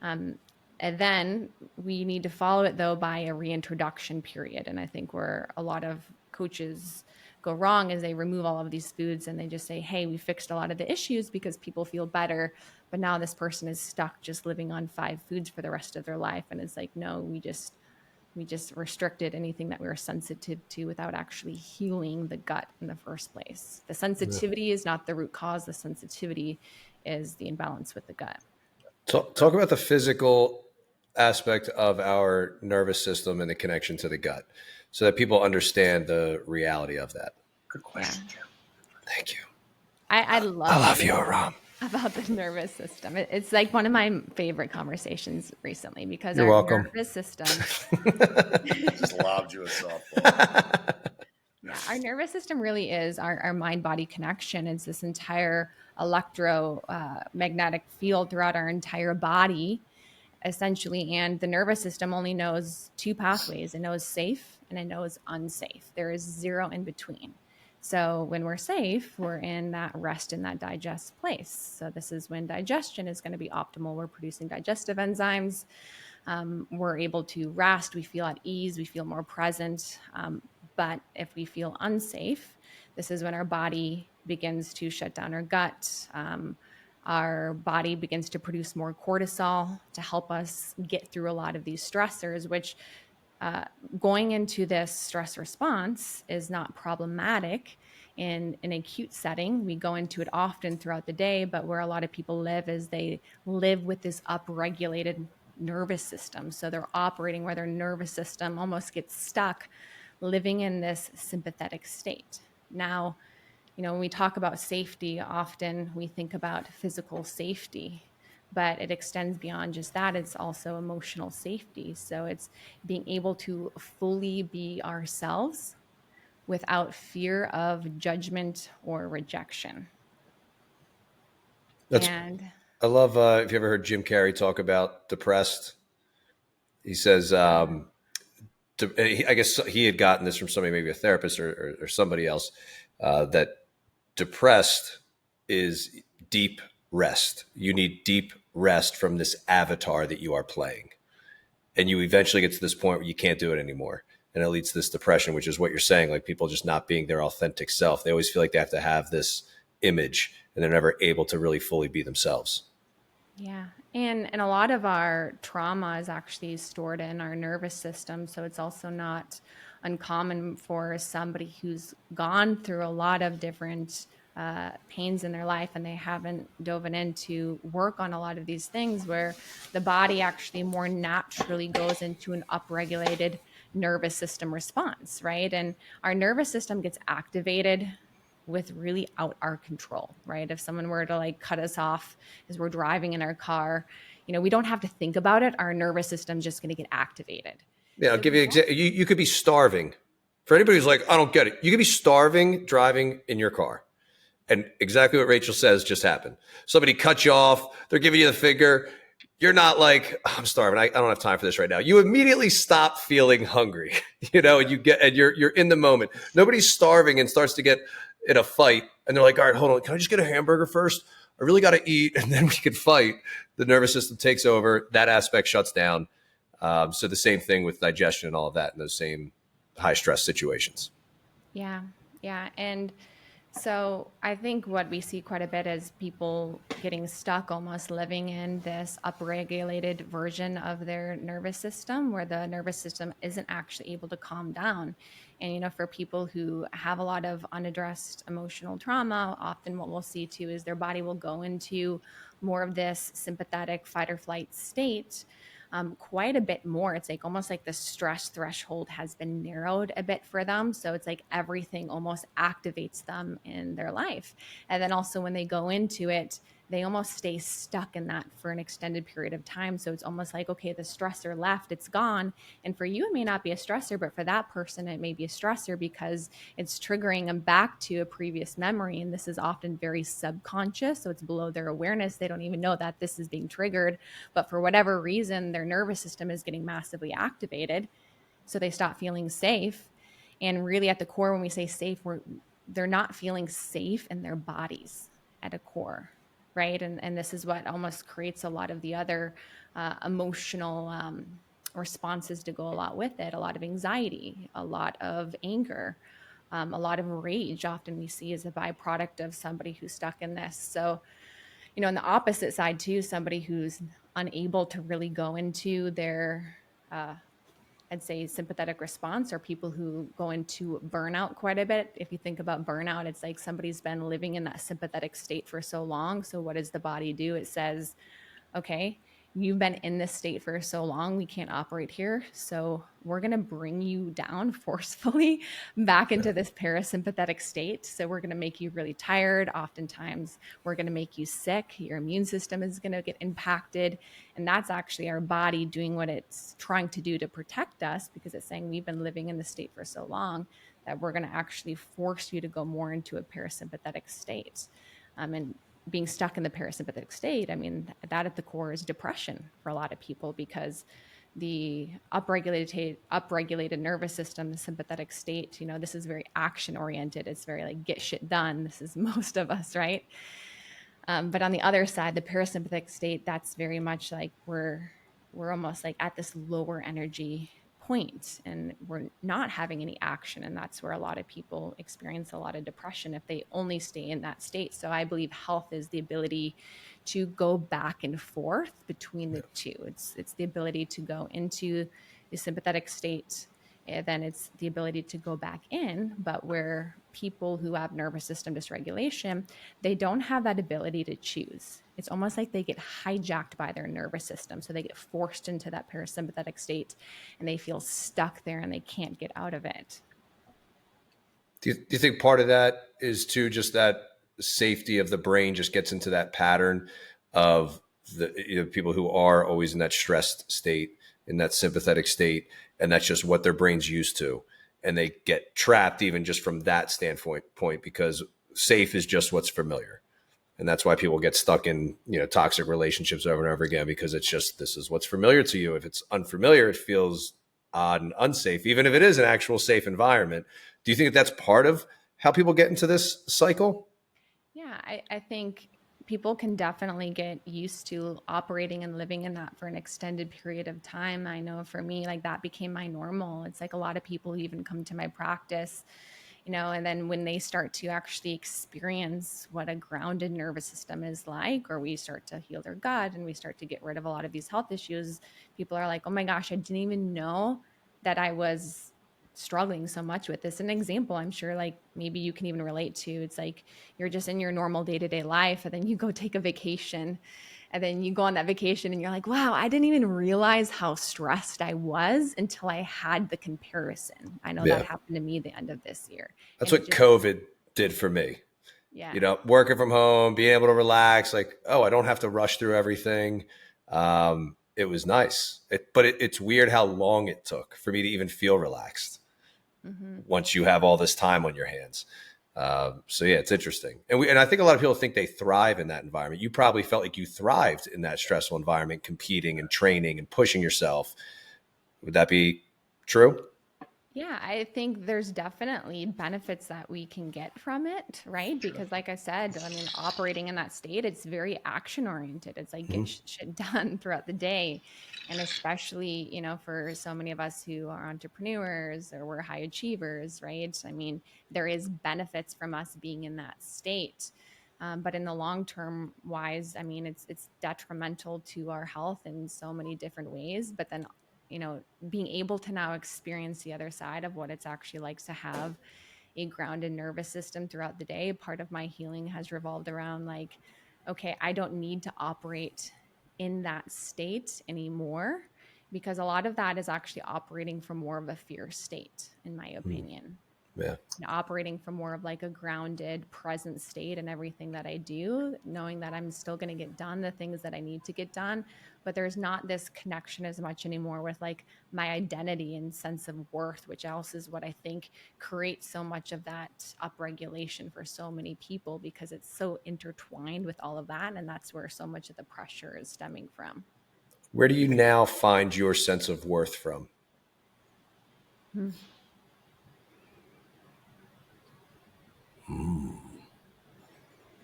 And then we need to follow it, though, by a reintroduction period. And I think where a lot of coaches go wrong is they remove all of these foods and they just say, hey, we fixed a lot of the issues because people feel better. But now this person is stuck just living on 5 foods for the rest of their life. And it's like, no, we just restricted anything that we were sensitive to without actually healing the gut in the first place. The sensitivity is not the root cause. The sensitivity is the imbalance with the gut. Talk about the physical aspect of our nervous system and the connection to the gut so that people understand the reality of that. Good question, Jim. Thank you. I love you, Aram. About the nervous system. It's like one of my favorite conversations recently because You're welcome. Nervous system just lobbed you a softball. Yeah, our nervous system really is our mind-body connection. It's this entire electromagnetic field throughout our entire body, essentially. And the nervous system only knows 2 pathways. It knows safe and it knows unsafe. There is 0 in between. So when we're safe, we're in that rest and that digest place. So this is when digestion is going to be optimal. We're producing digestive enzymes. We're able to rest. We feel at ease. We feel more present. But if we feel unsafe, this is when our body begins to shut down our gut. Our body begins to produce more cortisol to help us get through a lot of these stressors, which going into this stress response is not problematic in an acute setting. We go into it often throughout the day, but where a lot of people live is they live with this upregulated nervous system. So they're operating where their nervous system almost gets stuck, living in this sympathetic state. Now, when we talk about safety, often we think about physical safety, but it extends beyond just that. It's also emotional safety. So it's being able to fully be ourselves without fear of judgment or rejection. I love, if you ever heard Jim Carrey talk about depressed, he says, I guess he had gotten this from somebody, maybe a therapist or somebody else, that depressed is deep rest. You need deep rest from this avatar that you are playing. And you eventually get to this point where you can't do it anymore. And it leads to this depression, which is what you're saying, like people just not being their authentic self. They always feel like they have to have this image and they're never able to really fully be themselves. Yeah. And a lot of our trauma is actually stored in our nervous system. So it's also not uncommon for somebody who's gone through a lot of different pains in their life, and they haven't dove in to work on a lot of these things where the body actually more naturally goes into an upregulated nervous system response, right? And our nervous system gets activated with really out our control, right? If someone were to like cut us off as we're driving in our car, we don't have to think about it. Our nervous system's just going to get activated. Yeah, I'll So give you an example. You could be starving. For anybody who's like, I don't get it. You could be starving driving in your car. And exactly what Rachel says just happened. Somebody cut you off. They're giving you the finger. You're not like, I'm starving. I don't have time for this right now. You immediately stop feeling hungry, and you're in the moment. Nobody's starving and starts to get in a fight. And they're like, all right, hold on. Can I just get a hamburger first? I really got to eat. And then we can fight. The nervous system takes over. That aspect shuts down. So the same thing with digestion and all of that in those same high stress situations. Yeah. Yeah. And so I think what we see quite a bit is people getting stuck, almost living in this upregulated version of their nervous system where the nervous system isn't actually able to calm down. And, for people who have a lot of unaddressed emotional trauma, often what we'll see too is their body will go into more of this sympathetic fight or flight state. Quite a bit more. It's like almost like the stress threshold has been narrowed a bit for them. So it's like everything almost activates them in their life. And then also when they go into it, they almost stay stuck in that for an extended period of time. So it's almost like, okay, the stressor left, it's gone. And for you, it may not be a stressor, but for that person, it may be a stressor because it's triggering them back to a previous memory. And this is often very subconscious. So it's below their awareness. They don't even know that this is being triggered. But for whatever reason, their nervous system is getting massively activated. So they stop feeling safe. And really at the core, when we say safe, they're not feeling safe in their bodies at a core. Right. And this is what almost creates a lot of the other emotional responses to go a lot with it. A lot of anxiety, a lot of anger, a lot of rage often we see as a byproduct of somebody who's stuck in this. So, on the opposite side too, somebody who's unable to really go into their I'd say sympathetic response, or people who go into burnout quite a bit. If you think about burnout, it's like somebody's been living in that sympathetic state for so long. So what does the body do? It says, okay, you've been in this state for so long, we can't operate here. So we're going to bring you down forcefully back into this parasympathetic state. So we're going to make you really tired. Oftentimes we're going to make you sick. Your immune system is going to get impacted. And that's actually our body doing what it's trying to do to protect us, because it's saying we've been living in this state for so long that we're going to actually force you to go more into a parasympathetic state. And being stuck in the parasympathetic state, I mean, that at the core is depression for a lot of people, because the upregulated nervous system, the sympathetic state, this is very action oriented. It's very like get shit done. This is most of us, right? But on the other side, the parasympathetic state, that's very much like we're almost like at this lower energy point and we're not having any action. And that's where a lot of people experience a lot of depression if they only stay in that state. So I believe health is the ability to go back and forth between the two. It's the ability to go into the sympathetic state, and then it's the ability to go back in. But where people who have nervous system dysregulation, they don't have that ability to choose. It's almost like they get hijacked by their nervous system. So they get forced into that parasympathetic state and they feel stuck there and they can't get out of it. Do you think part of that is too just that safety of the brain just gets into that pattern of the people who are always in that stressed state, in that sympathetic state, and that's just what their brain's used to, and they get trapped even just from that standpoint because safe is just what's familiar, and that's why people get stuck in toxic relationships over and over again, because it's just this is what's familiar to you. If it's unfamiliar, it feels odd and unsafe, even if it is an actual safe environment. Do you think that's part of how people get into this cycle? Yeah, I think people can definitely get used to operating and living in that for an extended period of time. I know for me, like that became my normal. It's like a lot of people who even come to my practice, and then when they start to actually experience what a grounded nervous system is like, or we start to heal their gut and we start to get rid of a lot of these health issues, people are like, oh my gosh, I didn't even know that I was struggling so much with this. An example, I'm sure like maybe you can even relate to, it's like you're just in your normal day-to-day life, and then you go take a vacation, and then you go on that vacation and you're like, wow, I didn't even realize how stressed I was until I had the comparison. I know that happened to me at the end of this year. That's And it what just, COVID did for me. yeah. You know, working from home, being able to relax, like, oh, I don't have to rush through everything. It was nice. But it's weird how long it took for me to even feel relaxed once you have all this time on your hands. So yeah, it's interesting. And I think a lot of people think they thrive in that environment. You probably felt like you thrived in that stressful environment, competing and training and pushing yourself. Would that be true? Yeah, I think there's definitely benefits that we can get from it, right? Because like I said, I mean, operating in that state, it's very action oriented. It's like get shit done throughout the day. And especially, you know, for so many of us who are entrepreneurs or we're high achievers, right? I mean, there is benefits from us being in that state. But in the long term wise, I mean, it's detrimental to our health in so many different ways. But then, you know, being able to now experience the other side of what it's actually like to have a grounded nervous system throughout the day. Part of my healing has revolved around like, okay, I don't need to operate in that state anymore, because a lot of that is actually operating from more of a fear state, in my opinion. Yeah. Operating from more of like a grounded present state in everything that I do, knowing that I'm still going to get done the things that I need to get done, but there's not this connection as much anymore with like my identity and sense of worth, which else is what I think creates so much of that upregulation for so many people, because it's so intertwined with all of that, and that's where so much of the pressure is stemming from. Where do you now find your sense of worth from?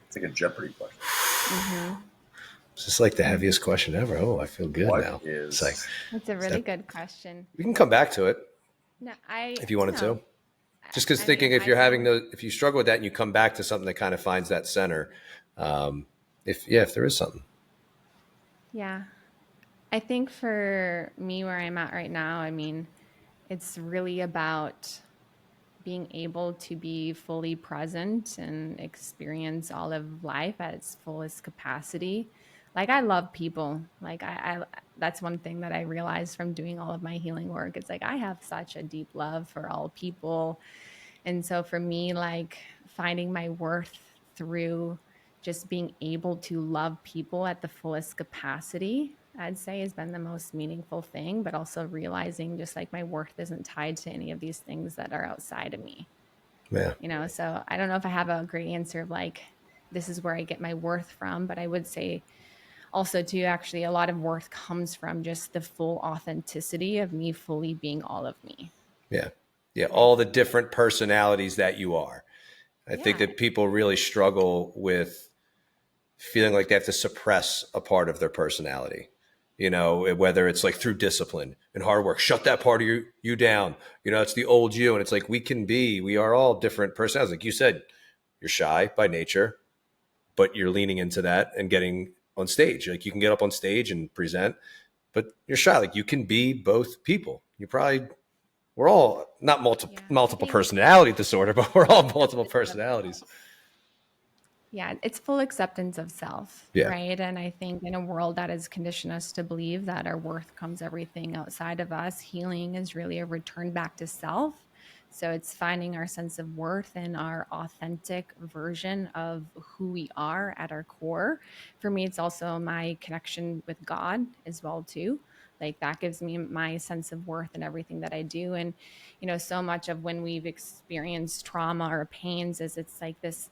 It's like a Jeopardy question. It's just like the heaviest question ever. Oh, I feel good now. It's like, That's a really good question. we can come back to it No, if you wanted to. Just because I thinking mean, if you're having if you struggle with that and you come back to something that kind of finds that center, if there is something. yeah. I think for me, where I'm at right now, I mean, it's really about being able to be fully present and experience all of life at its fullest capacity. Like I love people. Like I that's one thing that I realized from doing all of my healing work. It's like I have such a deep love for all people. And so for me, like finding my worth through just being able to love people at the fullest capacity, I'd say has been the most meaningful thing, but also realizing just like my worth isn't tied to any of these things that are outside of me. Yeah. You know, so I don't know if I have a great answer of like, this is where I get my worth from, but I would say also too, actually a lot of worth comes from just the full authenticity of me fully being all of me. Yeah. Yeah. All the different personalities that you are. I think Yeah. that people really struggle with feeling like they have to suppress a part of their personality, you know, whether it's like through discipline and hard work, shut that part of you down. You know, it's the old you. And it's like, we are all different personalities. Like you said, you're shy by nature, but you're leaning into that and getting on stage. Like you can get up on stage and present, but you're shy. Like you can be both people. We're all not Yeah. multiple personality disorder, but we're all multiple personalities. Yeah, it's full acceptance of self, Yeah. right? And I think in a world that has conditioned us to believe that our worth comes everything outside of us, healing is really a return back to self. So it's finding our sense of worth in our authentic version of who we are at our core. For me, it's also my connection with God as well too. Like that gives me my sense of worth in everything that I do. And, you know, so much of when we've experienced trauma or pains is it's like this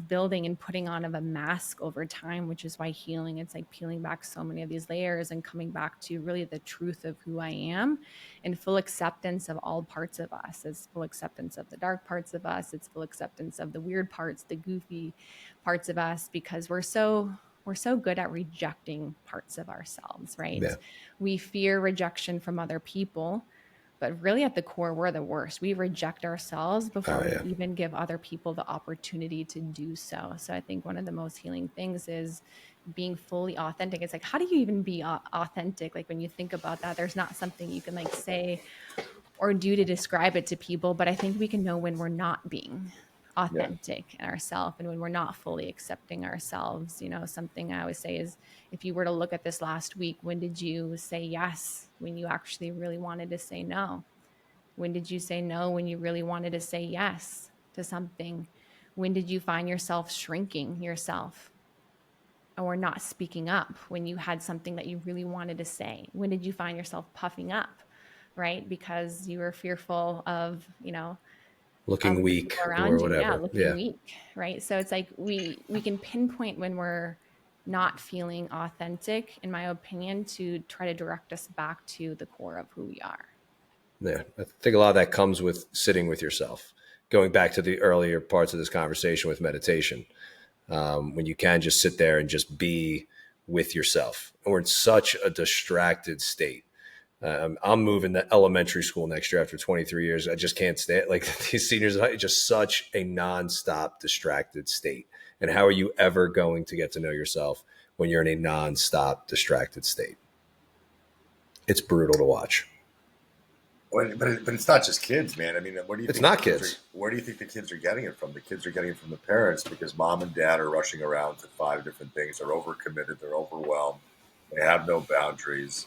building and putting on of a mask over time, which is why healing, it's like peeling back so many of these layers and coming back to really the truth of who I am and full acceptance of all parts of us. It's full acceptance of the dark parts of us. It's full acceptance of the weird parts, the goofy parts of us, because we're so good at rejecting parts of ourselves, right? Yeah. We fear rejection from other people, but really at the core, we're the worst. We reject ourselves before we even give other people the opportunity to do so. So I think one of the most healing things is being fully authentic. It's like, how do you even be authentic? Like when you think about that, there's not something you can like say or do to describe it to people, but I think we can know when we're not being authentic in ourselves and when we're not fully accepting ourselves. You know, something I always say is, if you were to look at this last week, when did you say yes when you actually really wanted to say no? When did you say no when you really wanted to say yes to something? When did you find yourself shrinking yourself or not speaking up when you had something that you really wanted to say? When did you find yourself puffing up, right? Because you were fearful of, you know, Looking of the weak people or around you. Yeah, whatever. looking Yeah. weak, right? So it's like we can pinpoint when we're not feeling authentic, in my opinion, to try to direct us back to the core of who we are. Yeah. I think a lot of that comes with sitting with yourself. Going back to the earlier parts of this conversation with meditation, when you can just sit there and just be with yourself. And we're in such a distracted state. I'm moving to elementary school next year after 23 years. I just can't stay like these seniors. It's just such a nonstop distracted state. And how are you ever going to get to know yourself when you're in a nonstop distracted state? It's brutal to watch. But it's not just kids, man. I mean, where do you It's think not the kids. where do you think the kids are getting it from? The kids are getting it from the parents because mom and dad are rushing around to 5 different things. They're overcommitted. They're overwhelmed. They have no boundaries.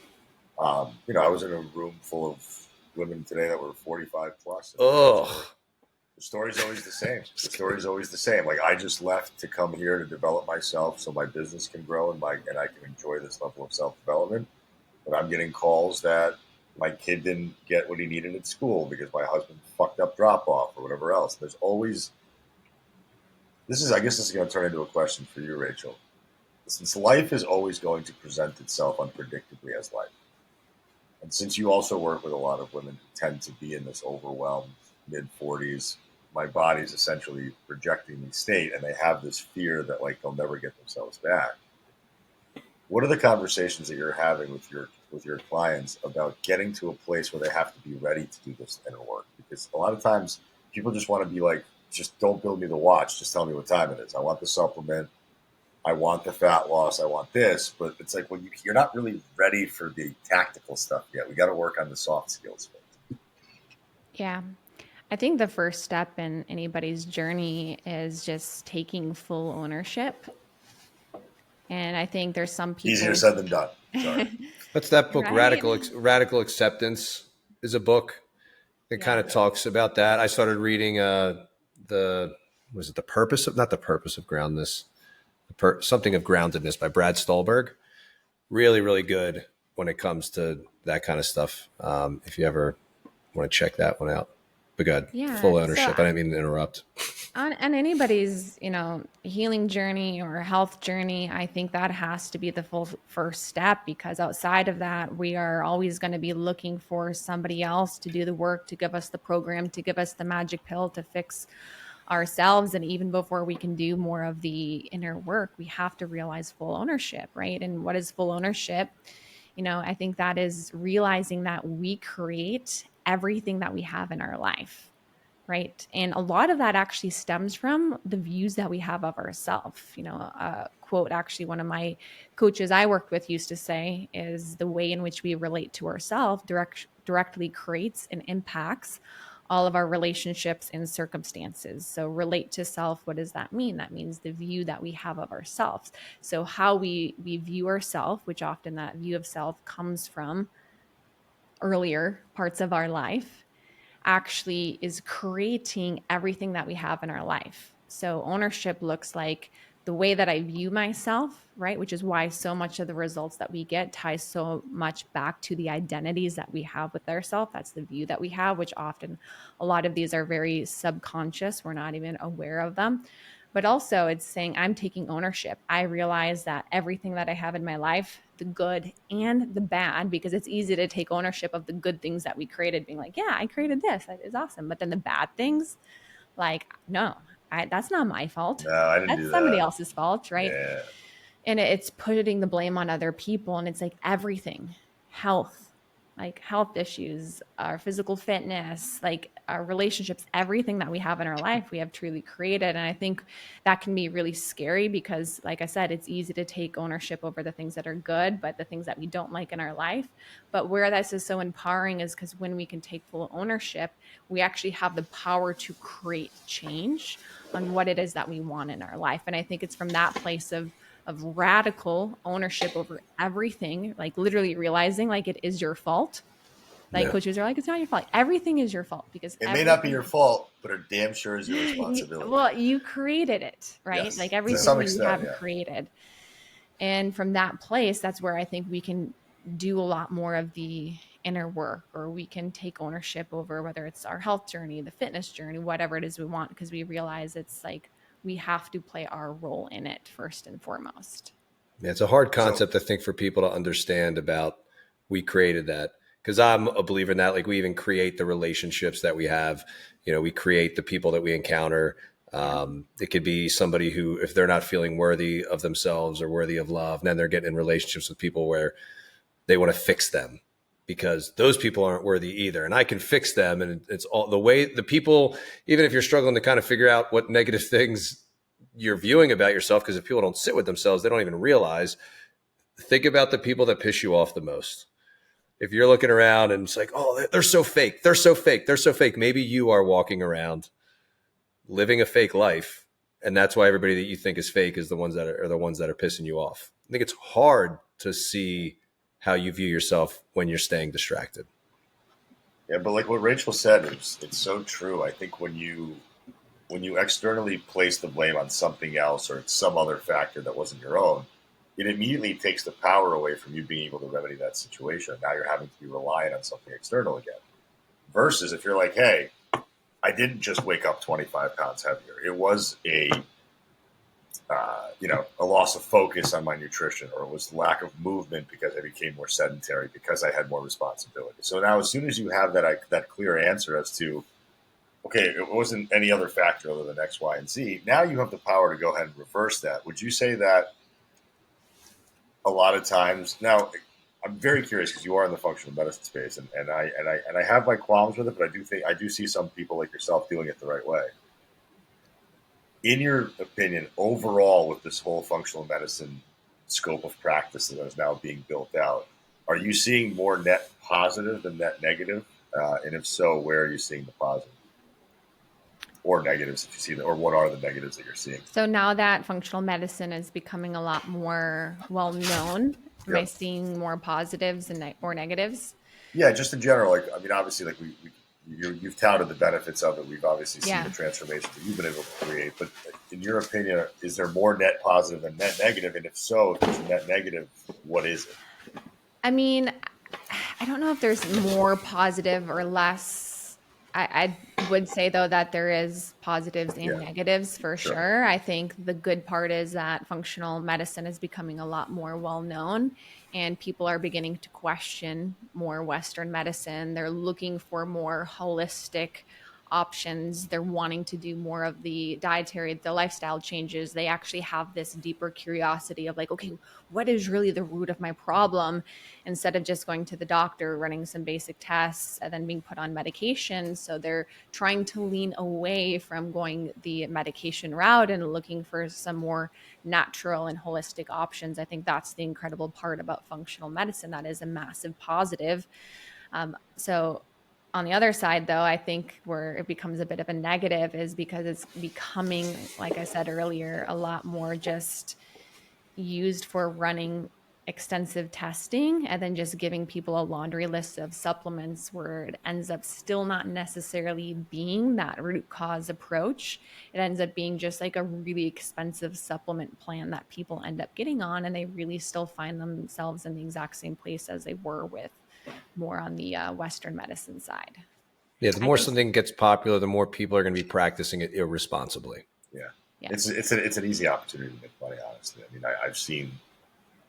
You know, I was in a room full of women today that were 45 plus. And Oh, the story's always the same. The story's always the same. Like, I just left to come here to develop myself so my business can grow and I can enjoy this level of self development. But I'm getting calls that my kid didn't get what he needed at school because my husband fucked up drop off or whatever else. There's always I guess this is going to turn into a question for you, Rachel. Since life is always going to present itself unpredictably as life, and since you also work with a lot of women who tend to be in this overwhelmed mid 40s, my body's essentially rejecting the state, and they have this fear that like they'll never get themselves back. What are the conversations that you're having with your clients about getting to a place where they have to be ready to do this inner work? Because a lot of times people just want to be like, just don't build me the watch, just tell me what time it is. I want the supplement, I want the fat loss, I want this. But it's like, well, you're not really ready for the tactical stuff yet. We got to work on the soft skills first. Yeah. I think the first step in anybody's journey is just taking full ownership. And I think there's some Easier people, said than done. Sorry. that's that book. right? Radical Acceptance is a book. It kind Yeah. of talks about that. I started reading the purpose of, not the purpose of groundness, something of groundedness by Brad Stulberg. Really, really good when it comes to that kind of stuff. If you ever want to check that one out. But good. Yeah. Full So ownership. I didn't mean to interrupt. on anybody's, you know, healing journey or health journey, I think that has to be the full first step, because outside of that, we are always going to be looking for somebody else to do the work, to give us the program, to give us the magic pill to fix ourselves. And even before we can do more of the inner work, we have to realize full ownership, right? And what is full ownership? You know, I think that is realizing that we create everything that we have in our life, right? And a lot of that actually stems from the views that we have of ourselves. You know, a quote actually one of my coaches I worked with used to say is, the way in which we relate to ourselves directly creates and impacts all of our relationships and circumstances. So relate to self, what does that mean? That means the view that we have of ourselves. So how we view ourselves, which often that view of self comes from earlier parts of our life, actually is creating everything that we have in our life. So ownership looks like the way that I view myself, right? Which is why so much of the results that we get ties so much back to the identities that we have with ourselves. That's the view that we have, which often a lot of these are very subconscious. We're not even aware of them. But also it's saying I'm taking ownership. I realize that everything that I have in my life, the good and the bad, because it's easy to take ownership of the good things that we created, being like, yeah, I created this. That is awesome. But then the bad things, like, no, that's not my fault. No, I didn't do That's somebody that. else's fault, right? Yeah. And it's putting the blame on other people. And it's like everything, health, like health issues, our physical fitness, like our relationships, everything that we have in our life, we have truly created. And I think that can be really scary because, like I said, it's easy to take ownership over the things that are good, but the things that we don't like in our life. But where this is so empowering is because when we can take full ownership, we actually have the power to create change on what it is that we want in our life. And I think it's from that place of radical ownership over everything, like literally realizing like it is your fault. Like Yeah. coaches are like, it's not your fault. Everything is your fault because it may not be your fault, but it damn sure is your responsibility. you created it, right? Yes, Like to everything some you extent, have yeah. created. And from that place, that's where I think we can do a lot more of the inner work, or we can take ownership over whether it's our health journey, the fitness journey, whatever it is we want, because we realize it's like we have to play our role in it first and foremost. Yeah, it's a hard concept, I think, for people to understand about we created that. Because I'm a believer in that. Like we even create the relationships that we have. You know, we create the people that we encounter. It could be somebody who, if they're not feeling worthy of themselves or worthy of love, then they're getting in relationships with people where they want to fix them because those people aren't worthy either. And I can fix them. And it's all the way the people, even if you're struggling to kind of figure out what negative things you're viewing about yourself, because if people don't sit with themselves, they don't even realize. Think about the people that piss you off the most. If you're looking around and it's like, oh, they're so fake, they're so fake, they're so fake. Maybe you are walking around living a fake life, and that's why everybody that you think is fake is the ones that are the ones that are pissing you off. I think it's hard to see how you view yourself when you're staying distracted. Yeah, but like what Rachel said, it's so true. I think when you externally place the blame on something else or it's some other factor that wasn't your own, it immediately takes the power away from you being able to remedy that situation. Now you're having to be reliant on something external again. Versus if you're like, hey, I didn't just wake up 25 pounds heavier. It was a loss of focus on my nutrition, or it was lack of movement because I became more sedentary because I had more responsibility. So now as soon as you have that clear answer as to, okay, it wasn't any other factor other than X, Y, and Z, now you have the power to go ahead and reverse that. Would you say that a lot of times now, I'm very curious because you are in the functional medicine space, and I have my qualms with it, but I do see some people like yourself doing it the right way. In your opinion, overall, with this whole functional medicine scope of practice that is now being built out, are you seeing more net positive than net negative? And if so, where are you seeing the positive or negatives? If you see that, or what are the negatives that you're seeing? So now that functional medicine is becoming a lot more well known, am I Yep. seeing more positives and or negatives? Yeah, just in general. Like, I mean, obviously, like you've touted the benefits of it. We've obviously seen Yeah. the transformations that you've been able to create. But in your opinion, is there more net positive than net negative? And if so, if there's a net negative, what is it? I mean, I don't know if there's more positive or less. I would say, though, that there is positives and Yeah. negatives for Sure. sure. I think the good part is that functional medicine is becoming a lot more well known, and people are beginning to question more Western medicine. They're looking for more holistic options. They're wanting to do more of the dietary, the lifestyle changes. They actually have this deeper curiosity of like, okay, what is really the root of my problem? Instead of just going to the doctor, running some basic tests, and then being put on medication. So they're trying to lean away from going the medication route and looking for some more natural and holistic options. I think that's the incredible part about functional medicine. That is a massive positive. So on the other side, though, I think where it becomes a bit of a negative is because it's becoming, like I said earlier, a lot more just used for running extensive testing and then just giving people a laundry list of supplements where it ends up still not necessarily being that root cause approach. It ends up being just like a really expensive supplement plan that people end up getting on, and they really still find themselves in the exact same place as they were with more on the Western medicine side. Yeah, the more something gets popular, the more people are going to be practicing it irresponsibly. Yeah. Yeah. It's an easy opportunity to make money, honestly. I mean, I've seen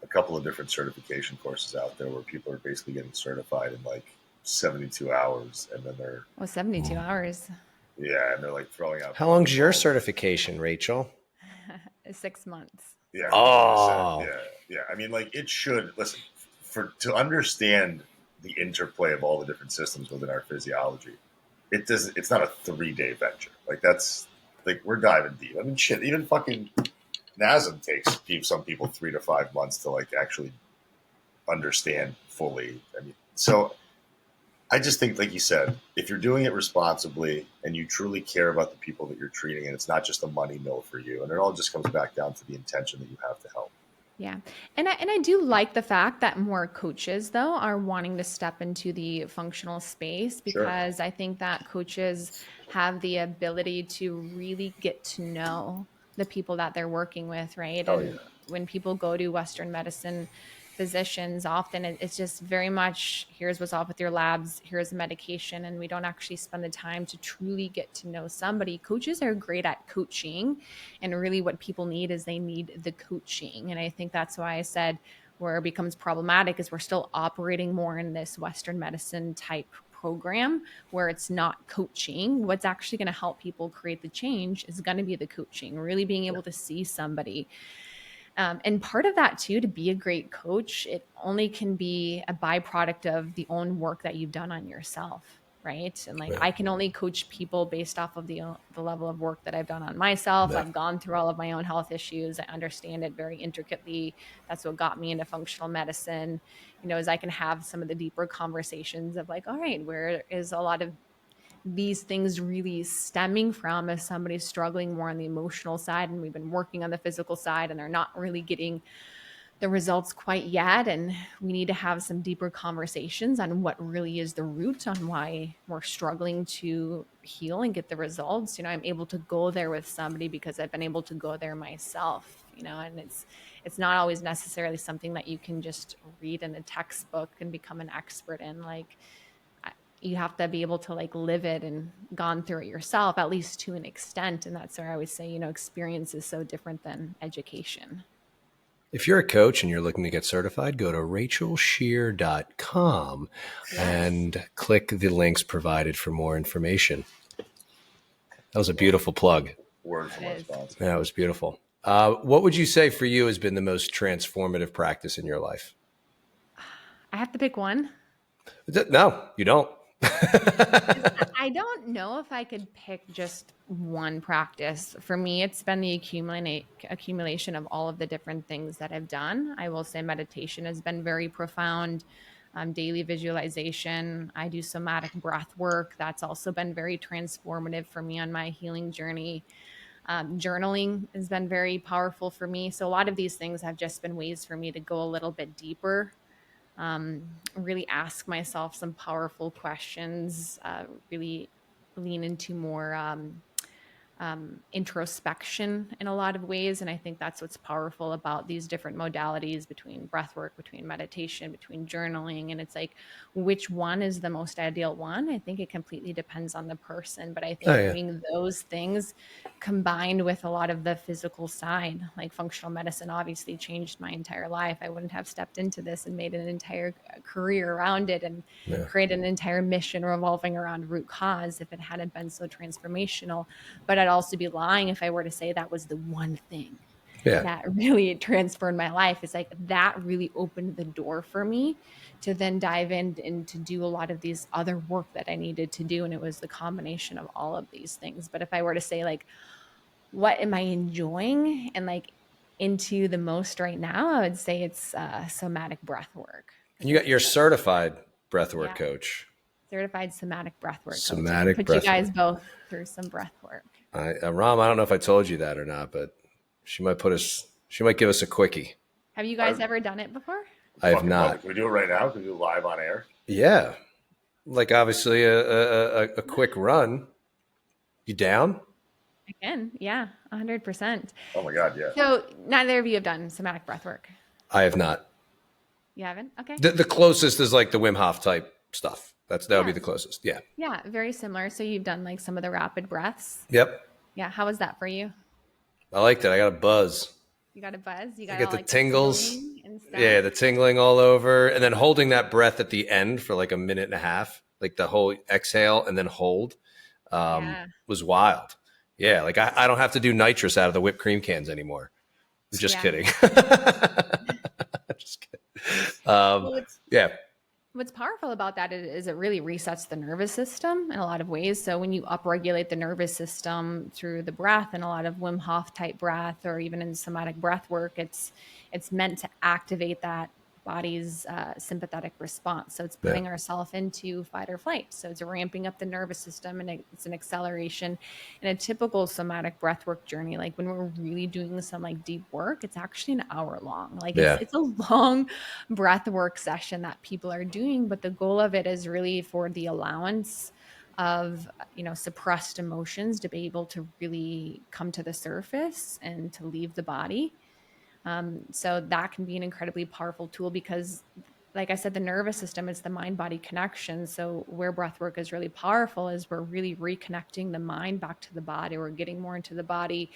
a couple of different certification courses out there where people are basically getting certified in like 72 hours, and then they're 72 hours. Yeah, and they're like throwing out. How long's your certification, Rachel? 6 months. Yeah. Oh. Yeah. I mean, like it should listen to understand the interplay of all the different systems within our physiology. It's not a 3-day venture. Like that's like we're diving deep. I mean, shit. Even fucking NASM takes some people 3 to 5 months to like actually understand fully. I mean, so I just think, like you said, if you're doing it responsibly and you truly care about the people that you're treating, and it's not just a money mill for you, and it all just comes back down to the intention that you have to help. Yeah. And I do like the fact that more coaches though are wanting to step into the functional space, because Sure. I think that coaches have the ability to really get to know the people that they're working with, right? Oh, And yeah. when people go to Western medicine physicians, often it's just very much, here's what's up with your labs, here's the medication, and we don't actually spend the time to truly get to know somebody. Coaches are great at coaching, and really what people need is they need the coaching. And I think that's why I said where it becomes problematic is we're still operating more in this Western medicine type program where it's not coaching. What's actually going to help people create the change is going to be the coaching, really being able to see somebody. And part of that too, to be a great coach, it only can be a byproduct of the own work that you've done on yourself, right? And like, Yeah. I can only coach people based off of the level of work that I've done on myself. Yeah. I've gone through all of my own health issues. I understand it very intricately. That's what got me into functional medicine, as I can have some of the deeper conversations of like, all right, where is a lot of these things really stemming from if somebody's struggling more on the emotional side and we've been working on the physical side and they're not really getting the results quite yet, and we need to have some deeper conversations on what really is the root on why we're struggling to heal and get the results. I'm able to go there with somebody because I've been able to go there myself, and it's not always necessarily something that you can just read in a textbook and become an expert in. Like, you have to be able to like live it and gone through it yourself, at least to an extent. And that's where I always say, experience is so different than education. If you're a coach and you're looking to get certified, go to rachelscheer.com and click the links provided for more information. That was a beautiful plug. Word from our sponsor. Yeah, it was beautiful. What would you say for you has been the most transformative practice in your life? I have to pick one. No, you don't. I don't know if I could pick just one practice. For me, it's been the accumulation of all of the different things that I've done. I will say meditation has been very profound. Daily visualization. I do somatic breath work. That's also been very transformative for me on my healing journey. Journaling has been very powerful for me. So a lot of these things have just been ways for me to go a little bit deeper. Really ask myself some powerful questions, really lean into more introspection in a lot of ways. And I think that's what's powerful about these different modalities between breathwork, between meditation, between journaling. And it's like, which one is the most ideal one? I think it completely depends on the person. But I think doing those things combined with a lot of the physical side, like functional medicine obviously changed my entire life. I wouldn't have stepped into this and made an entire career around it and created an entire mission revolving around root cause if it hadn't been so transformational. But I'd also be lying if I were to say that was the one thing that really transformed my life. It's like that really opened the door for me to then dive in and to do a lot of these other work that I needed to do. And it was the combination of all of these things. But if I were to say like, what am I enjoying and like into the most right now, I would say it's somatic breath work. And you got your certified breathwork coach. Certified somatic breathwork Somatic coach. Put you guys both through some breath work. Aram, I don't know if I told you that or not, but she might give us a quickie. Have you guys ever done it before? I have not. Can we do it right now? Can we do it live on air? Yeah. Like obviously a quick run. You down? I can. Yeah. 100%. Oh my God. Yeah. So neither of you have done somatic breath work. I have not. You haven't? Okay. The closest is like the Wim Hof type stuff. That would be the closest. Yeah. Yeah. Very similar. So you've done like some of the rapid breaths. Yep. Yeah. How was that for you? I liked it. I got a buzz. You got a buzz? You got I get all, the like, tingles. And stuff? Yeah, the tingling all over. And then holding that breath at the end for like a minute and a half, like the whole exhale and then hold was wild. Yeah, like I don't have to do nitrous out of the whipped cream cans anymore. Just kidding. Just kidding. What's powerful about that is it really resets the nervous system in a lot of ways. So when you upregulate the nervous system through the breath and a lot of Wim Hof type breath, or even in somatic breath work, it's meant to activate that body's sympathetic response. So it's putting ourselves into fight or flight. So it's ramping up the nervous system, and it's an acceleration. In a typical somatic breathwork journey, like when we're really doing some like deep work, it's actually an hour long. Like it's a long breathwork session that people are doing, but the goal of it is really for the allowance of, you know, suppressed emotions to be able to really come to the surface and to leave the body. So that can be an incredibly powerful tool because, like I said, the nervous system is the mind-body connection. So where breath work is really powerful is we're really reconnecting the mind back to the body. We're getting more into the body.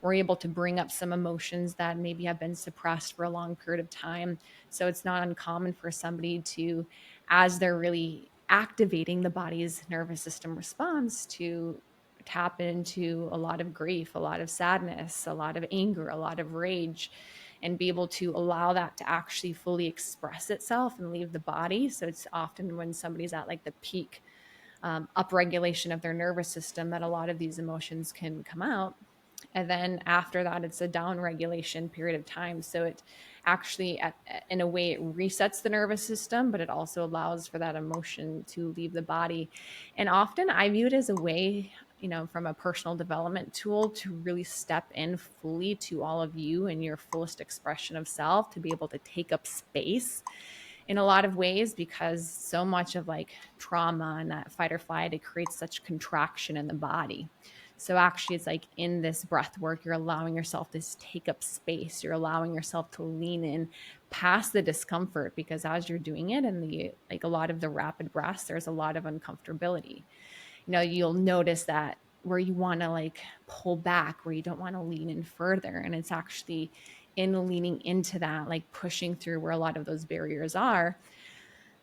We're able to bring up some emotions that maybe have been suppressed for a long period of time. So it's not uncommon for somebody to, as they're really activating the body's nervous system response, to tap into a lot of grief, a lot of sadness, a lot of anger, a lot of rage, and be able to allow that to actually fully express itself and leave the body. So it's often when somebody's at like the peak upregulation of their nervous system that a lot of these emotions can come out. And then after that, it's a down regulation period of time. So it actually, in a way, it resets the nervous system, but it also allows for that emotion to leave the body. And often I view it as a way, you know, from a personal development tool to really step in fully to all of you and your fullest expression of self, to be able to take up space in a lot of ways, because so much of like trauma and that fight or flight, it creates such contraction in the body. So actually it's like in this breath work, you're allowing yourself to take up space. You're allowing yourself to lean in past the discomfort, because as you're doing it and the, like a lot of the rapid breaths, there's a lot of uncomfortability. You know, you'll notice that where you want to like pull back, where you don't want to lean in further. And it's actually in leaning into that, like pushing through where a lot of those barriers are,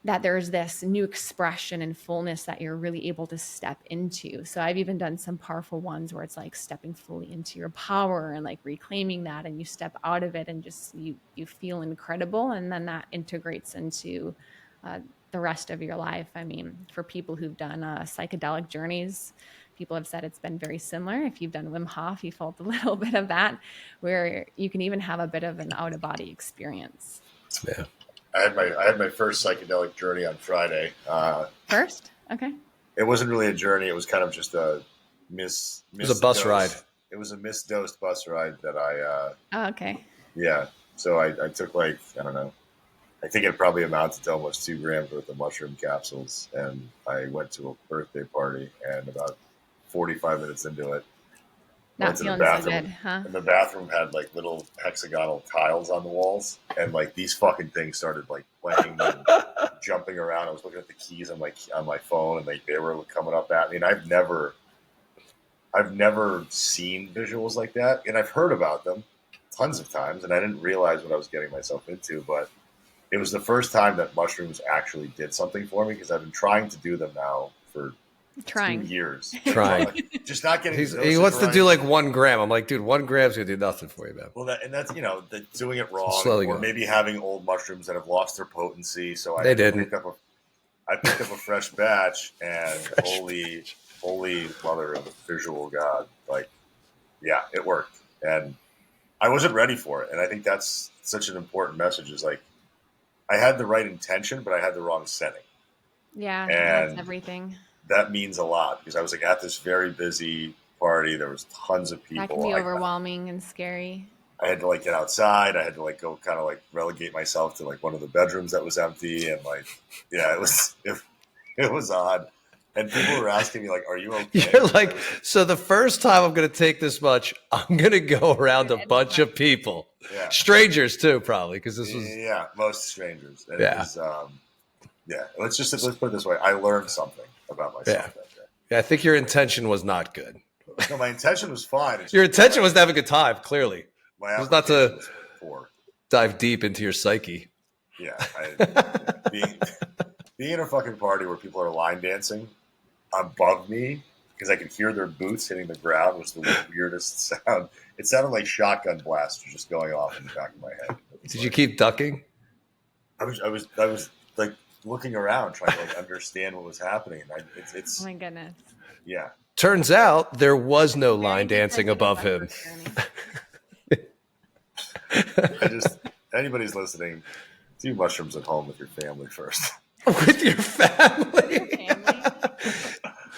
that there's this new expression and fullness that you're really able to step into. So I've even done some powerful ones where it's like stepping fully into your power and like reclaiming that, and you step out of it and just you feel incredible, and then that integrates into the rest of your life. I mean, for people who've done psychedelic journeys, people have said it's been very similar. If you've done Wim Hof, you felt a little bit of that, where you can even have a bit of an out of body experience. Yeah. I had my first psychedelic journey on Friday. First? Okay. It wasn't really a journey. It was kind of just a It was a bus ride. It was a misdosed bus ride that I. Oh, okay. Yeah. So I took like, I don't know, I think it probably amounted to almost 2 grams worth of mushroom capsules. And I went to a birthday party, and about 45 minutes into it, Not feeling so good, huh? And the bathroom had like little hexagonal tiles on the walls, and like these fucking things started like playing and jumping around. I was looking at the keys on my phone, and they were coming up at me. And I've never seen visuals like that, and I've heard about them tons of times, and I didn't realize what I was getting myself into. But it was the first time that mushrooms actually did something for me, because I've been trying to do them now for 2 years. Just not getting. He wants to do like 1 gram. I'm like, dude, 1 gram's gonna do nothing for you, man. Well, that's doing it wrong, or maybe having old mushrooms that have lost their potency. So I picked up a fresh batch, and holy mother of visual God, like, yeah, it worked, and I wasn't ready for it. And I think that's such an important message. Is like, I had the right intention, but I had the wrong setting. Yeah, that's everything. That means a lot, because I was like at this very busy party. There was tons of people. That can be overwhelming and scary. I had to like get outside. I had to like go kind of like relegate myself to like one of the bedrooms that was empty. And like, yeah, it was odd. And people were asking me like, are you okay? You're like, so the first time I'm going to take this much, I'm going to go around a bunch of people. Yeah. Strangers too, probably. Because this was. Yeah, most strangers. And yeah. It was, let's put it this way. I learned something about myself that day. Yeah, I think your intention was not good. No, my intention was fine. Your intention was to have a good time, clearly. It was not to dive deep into your psyche. Yeah. Being in a fucking party where people are line dancing above me, because I could hear their boots hitting the ground, was the weirdest sound. It sounded like shotgun blasts were just going off in the back of my head. Did you keep ducking? I was like looking around, trying to like understand what was happening. And it's Oh my goodness. yeah. Turns out there was no Very line dancing above him. I just anybody's listening, do mushrooms at home with your family first. With your family. Your family.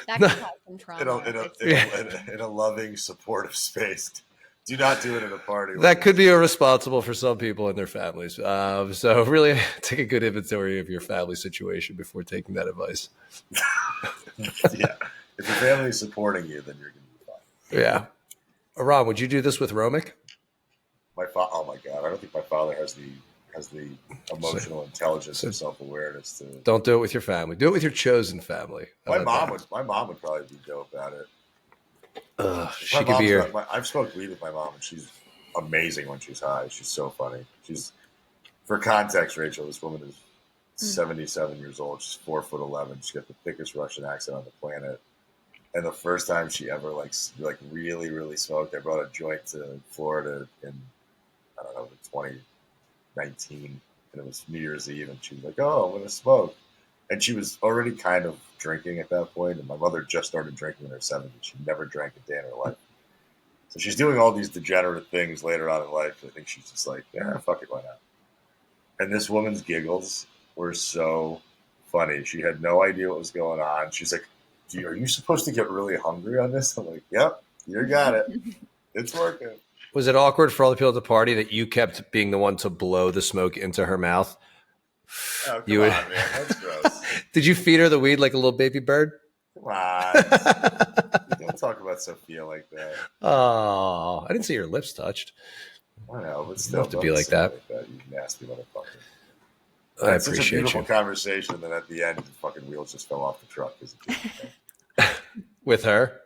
That could cause some trauma. In a loving, supportive space. Do not do it at a party. That could be irresponsible for some people and their families. So really take a good inventory of your family situation before taking that advice. Yeah. If your family is supporting you, then you're going to be fine. Yeah. Aram, would you do this with Romic? Oh my God. I don't think my father has the emotional intelligence and self-awareness to. Don't do it with your family. Do it with your chosen family. My mom would probably be dope at it. She could be your. I've smoked weed with my mom, and she's amazing when she's high. She's so funny. For context, Rachel, this woman is 77 years old. She's 4'11". She's got the thickest Russian accent on the planet. And the first time she ever like really, really smoked, I brought a joint to Florida in, I don't know, 2019, and it was New Year's Eve, and she was like, "Oh, I'm going to smoke." And she was already kind of drinking at that point, and my mother just started drinking in her 70s. She never drank a day in her life. So she's doing all these degenerate things later on in life. I think she's just like, yeah, fuck it, why not? And this woman's giggles were so funny. She had no idea what was going on. She's like, are you supposed to get really hungry on this? I'm like, yep, you got it. It's working. Was it awkward for all the people at the party that you kept being the one to blow the smoke into her mouth? Oh, come on, man. That's gross. Did you feed her the weed like a little baby bird? Come on. Don't talk about Sophia like that. Oh, I didn't see your lips touched. I know, but still. Have to be like that. You nasty motherfucker. I It's such a appreciate beautiful you. conversation, and then at the end, the fucking wheels just fell off the truck. With her?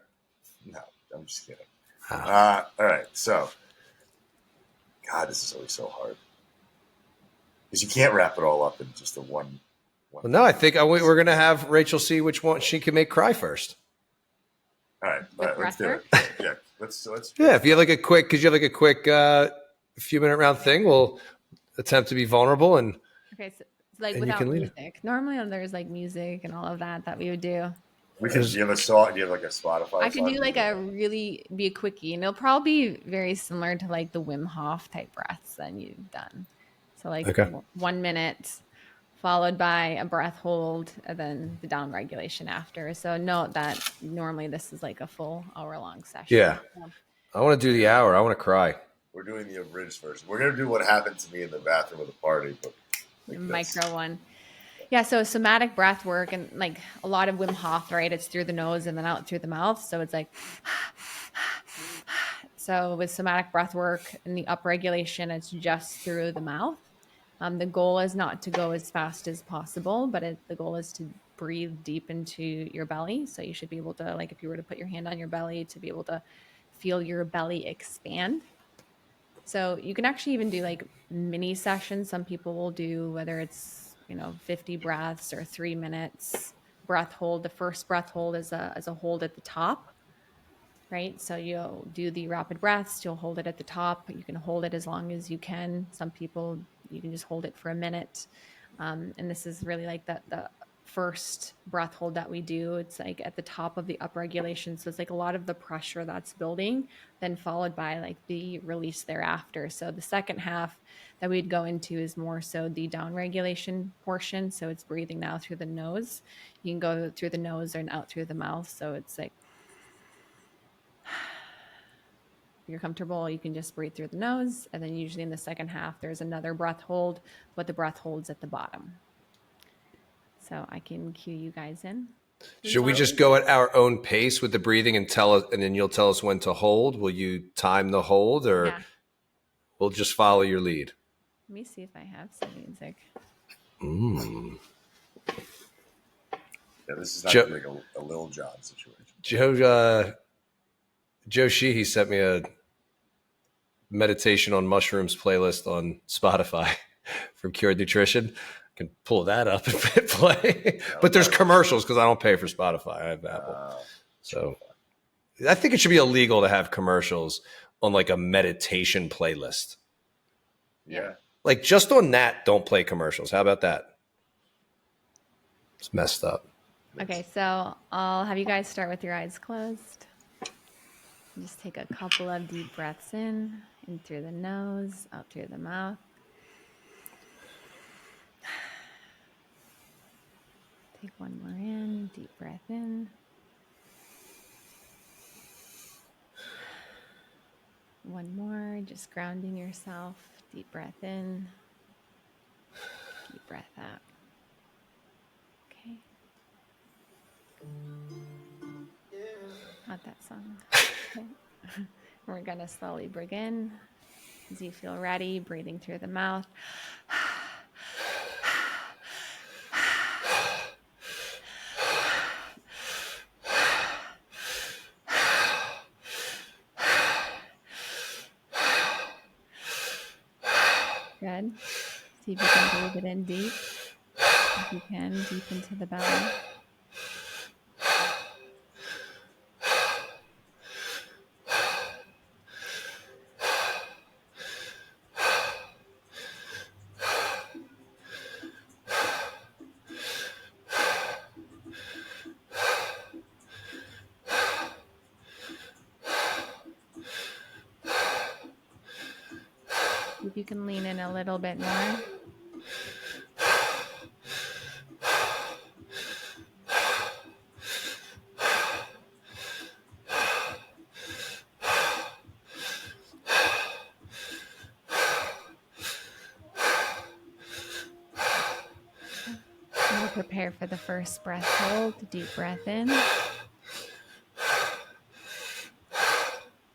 No, I'm just kidding. Oh. All right, so, God, this is always so hard. Because you can't wrap it all up in just a one. Well, no, I think we're going to have Rachel see which one she can make cry first. All right, let's do it. Yeah, let's. Yeah, if you have like a quick, few minute round thing, we'll attempt to be vulnerable and. Okay, so like without music. Normally there's like music and all of that we would do. Do you have a song? Do you have like a Spotify? I could do like be a quickie, and it'll probably be very similar to like the Wim Hof type breaths that you've done. So like 1 minute followed by a breath hold and then the down regulation after. So note that normally this is like a full hour-long session. Yeah. I want to do the hour. I want to cry. We're doing the abridged version. We're going to do what happened to me in the bathroom of the party, but like micro one. Yeah, so somatic breath work and like a lot of Wim Hof, right? It's through the nose and then out through the mouth. So it's like, so with somatic breath work and the upregulation, it's just through the mouth. The goal is not to go as fast as possible, but the goal is to breathe deep into your belly. So you should be able to, like if you were to put your hand on your belly, to be able to feel your belly expand. So you can actually even do like mini sessions. Some people will do, whether it's 50 breaths or 3 minutes breath hold. The first breath hold is a hold at the top, right? So you'll do the rapid breaths. You'll hold it at the top. You can hold it as long as you can. Some people, you can just hold it for a minute. And this is really like the first breath hold that we do. It's like at the top of the upregulation. So it's like a lot of the pressure that's building, then followed by like the release thereafter. So the second half that we'd go into is more so the down regulation portion. So it's breathing now through the nose. You can go through the nose and out through the mouth. So it's like, if you're comfortable, you can just breathe through the nose. And then usually in the second half, there's another breath hold, but the breath hold's at the bottom. So I can cue you guys in. Should we just go at our own pace with the breathing and then you'll tell us when to hold? Will you time the hold or we'll just follow your lead? Let me see if I have some music. Yeah, this is not like a Lil Jon situation. Joe Sheehy sent me a meditation on mushrooms playlist on Spotify from Cured Nutrition. I can pull that up and hit play. But there's commercials because I don't pay for Spotify. I have Apple. So I think it should be illegal to have commercials on like a meditation playlist. Yeah. Like just on that, don't play commercials. How about that? It's messed up. Okay, so I'll have you guys start with your eyes closed. Just take a couple of deep breaths in through the nose, out through the mouth. Take one more in, deep breath in. One more, just grounding yourself. Deep breath in, deep breath out. Okay. Not that song. Okay. We're going to slowly breathe in. As you feel ready, breathing through the mouth. Good. See if you can breathe it in deep. If you can, deep into the belly. If you can lean in a little bit more. We'll prepare for the first breath hold. Deep breath in.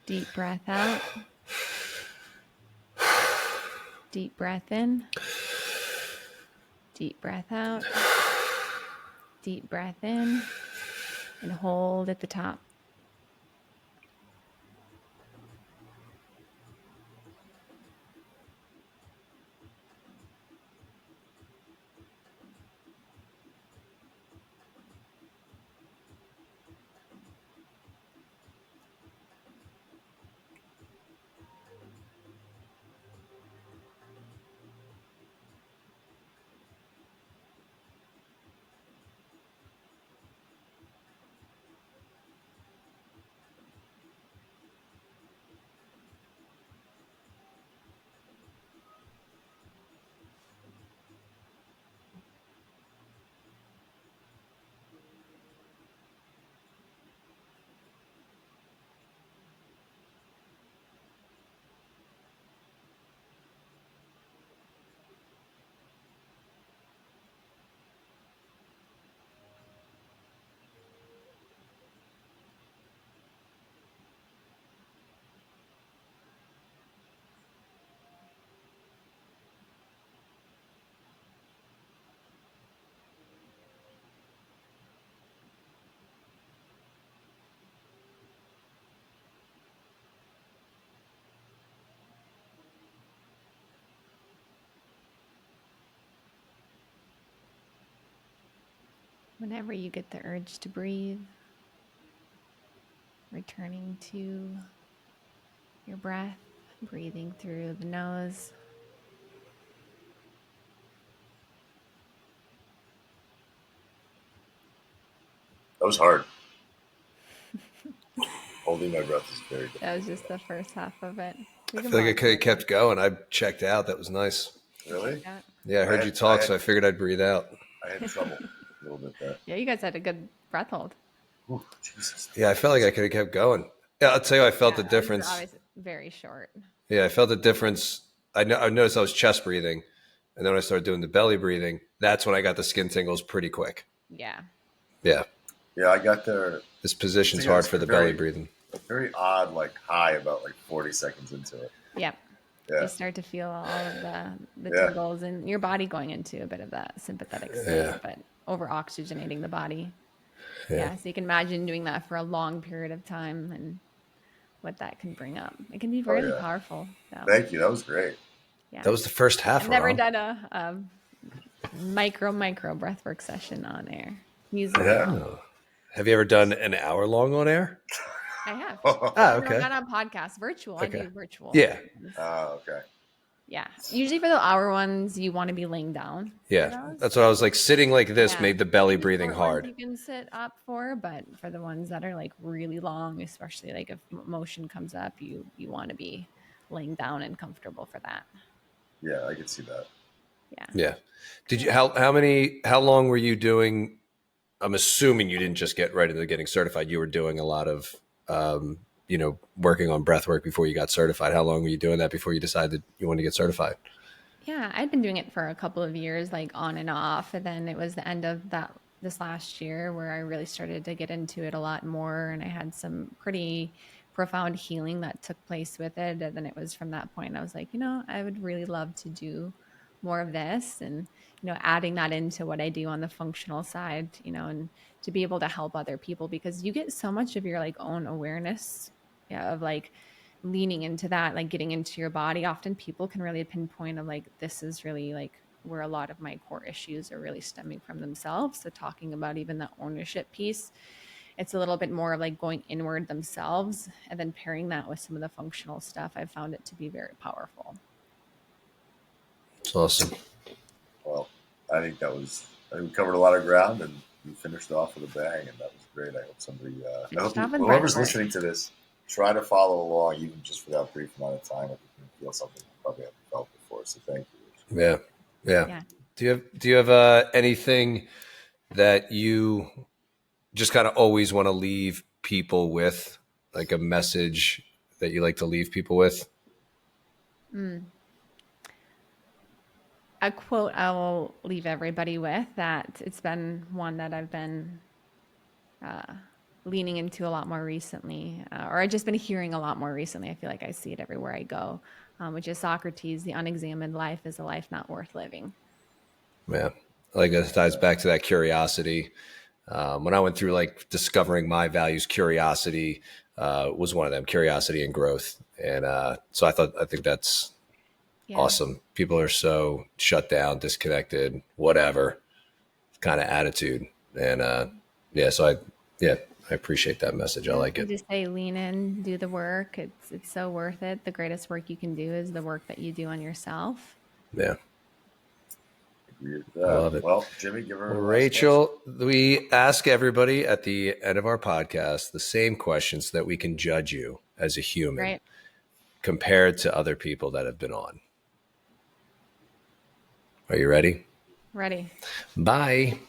Deep breath out. Deep breath in. Deep breath out. Deep breath in. And hold at the top. Whenever you get the urge to breathe, returning to your breath, breathing through the nose. That was hard. Holding my breath is very good. That was just the first half of it. I feel like I could have kept going. I checked out. That was nice. Really? Yeah, I heard you talk, so I figured I'd breathe out. I had trouble a little bit there. Yeah, you guys had a good breath hold. Ooh, Jesus. Yeah, I felt like I could have kept going. Yeah, I'll tell you, I felt the difference. Obviously very short. Yeah, I felt the difference. I noticed I was chest breathing, and then when I started doing the belly breathing, that's when I got the skin tingles pretty quick. Yeah. Yeah. Yeah, I got there. This position's hard for the belly breathing. Very odd, like high about like 40 seconds into it. Yep. Yeah. You start to feel all of the tingles and your body going into a bit of that sympathetic state, but over oxygenating the body. Yeah. So you can imagine doing that for a long period of time and what that can bring up. It can be really powerful. So. Thank you. That was great. Yeah. That was the first half. I've never done a micro breathwork session on air. Music. Yeah. Have you ever done an hour long on air? I have. Okay. No, not on podcast. Virtual. Okay. I do virtual. Yeah. Oh, okay. Yeah. Usually for the hour ones, you want to be laying down. Yeah. That's what I was like. Sitting like this made the belly breathing hard. You can sit up for, but for the ones that are like really long, especially like if motion comes up, you want to be laying down and comfortable for that. Yeah, I can see that. Yeah. Yeah. Did you, how long were you doing? I'm assuming you didn't just get right into getting certified. You were doing a lot of, working on breath work before you got certified. How long were you doing that before you decided you wanted to get certified? Yeah, I'd been doing it for a couple of years, like on and off. And then it was the end of this last year where I really started to get into it a lot more. And I had some pretty profound healing that took place with it. And then it was from that point, I was like, I would really love to do more of this and, adding that into what I do on the functional side, and to be able to help other people, because you get so much of your like own awareness of like leaning into that, like getting into your body. Often people can really pinpoint of like, this is really like where a lot of my core issues are really stemming from themselves. So talking about even the ownership piece, it's a little bit more of like going inward themselves and then pairing that with some of the functional stuff. I've found it to be very powerful. It's awesome. Well, I think we covered a lot of ground and we finished off with a bang, and that was great. I hope somebody, whoever's listening to this, try to follow along, even just for that brief amount of time. If you can feel something you probably haven't felt before. So thank you. Yeah. Do you have anything that you just kind of always want to leave people with, like a message that you like to leave people with? A quote I will leave everybody with, that it's been one that I've been leaning into a lot more recently, or I've just been hearing a lot more recently. I feel like I see it everywhere I go, which is Socrates: the unexamined life is a life not worth living. Yeah. Like it ties back to that curiosity. When I went through like discovering my values, curiosity was one of them, curiosity and growth. And so I think that's awesome. People are so shut down, disconnected, whatever kind of attitude. And I appreciate that message. I like it. Just say, lean in, do the work. It's so worth it. The greatest work you can do is the work that you do on yourself. Yeah. I love it. Well, Jimmy, give her Rachel, we ask everybody at the end of our podcast the same questions so that we can judge you as a human compared to other people that have been on. Are you ready? Ready. Bye.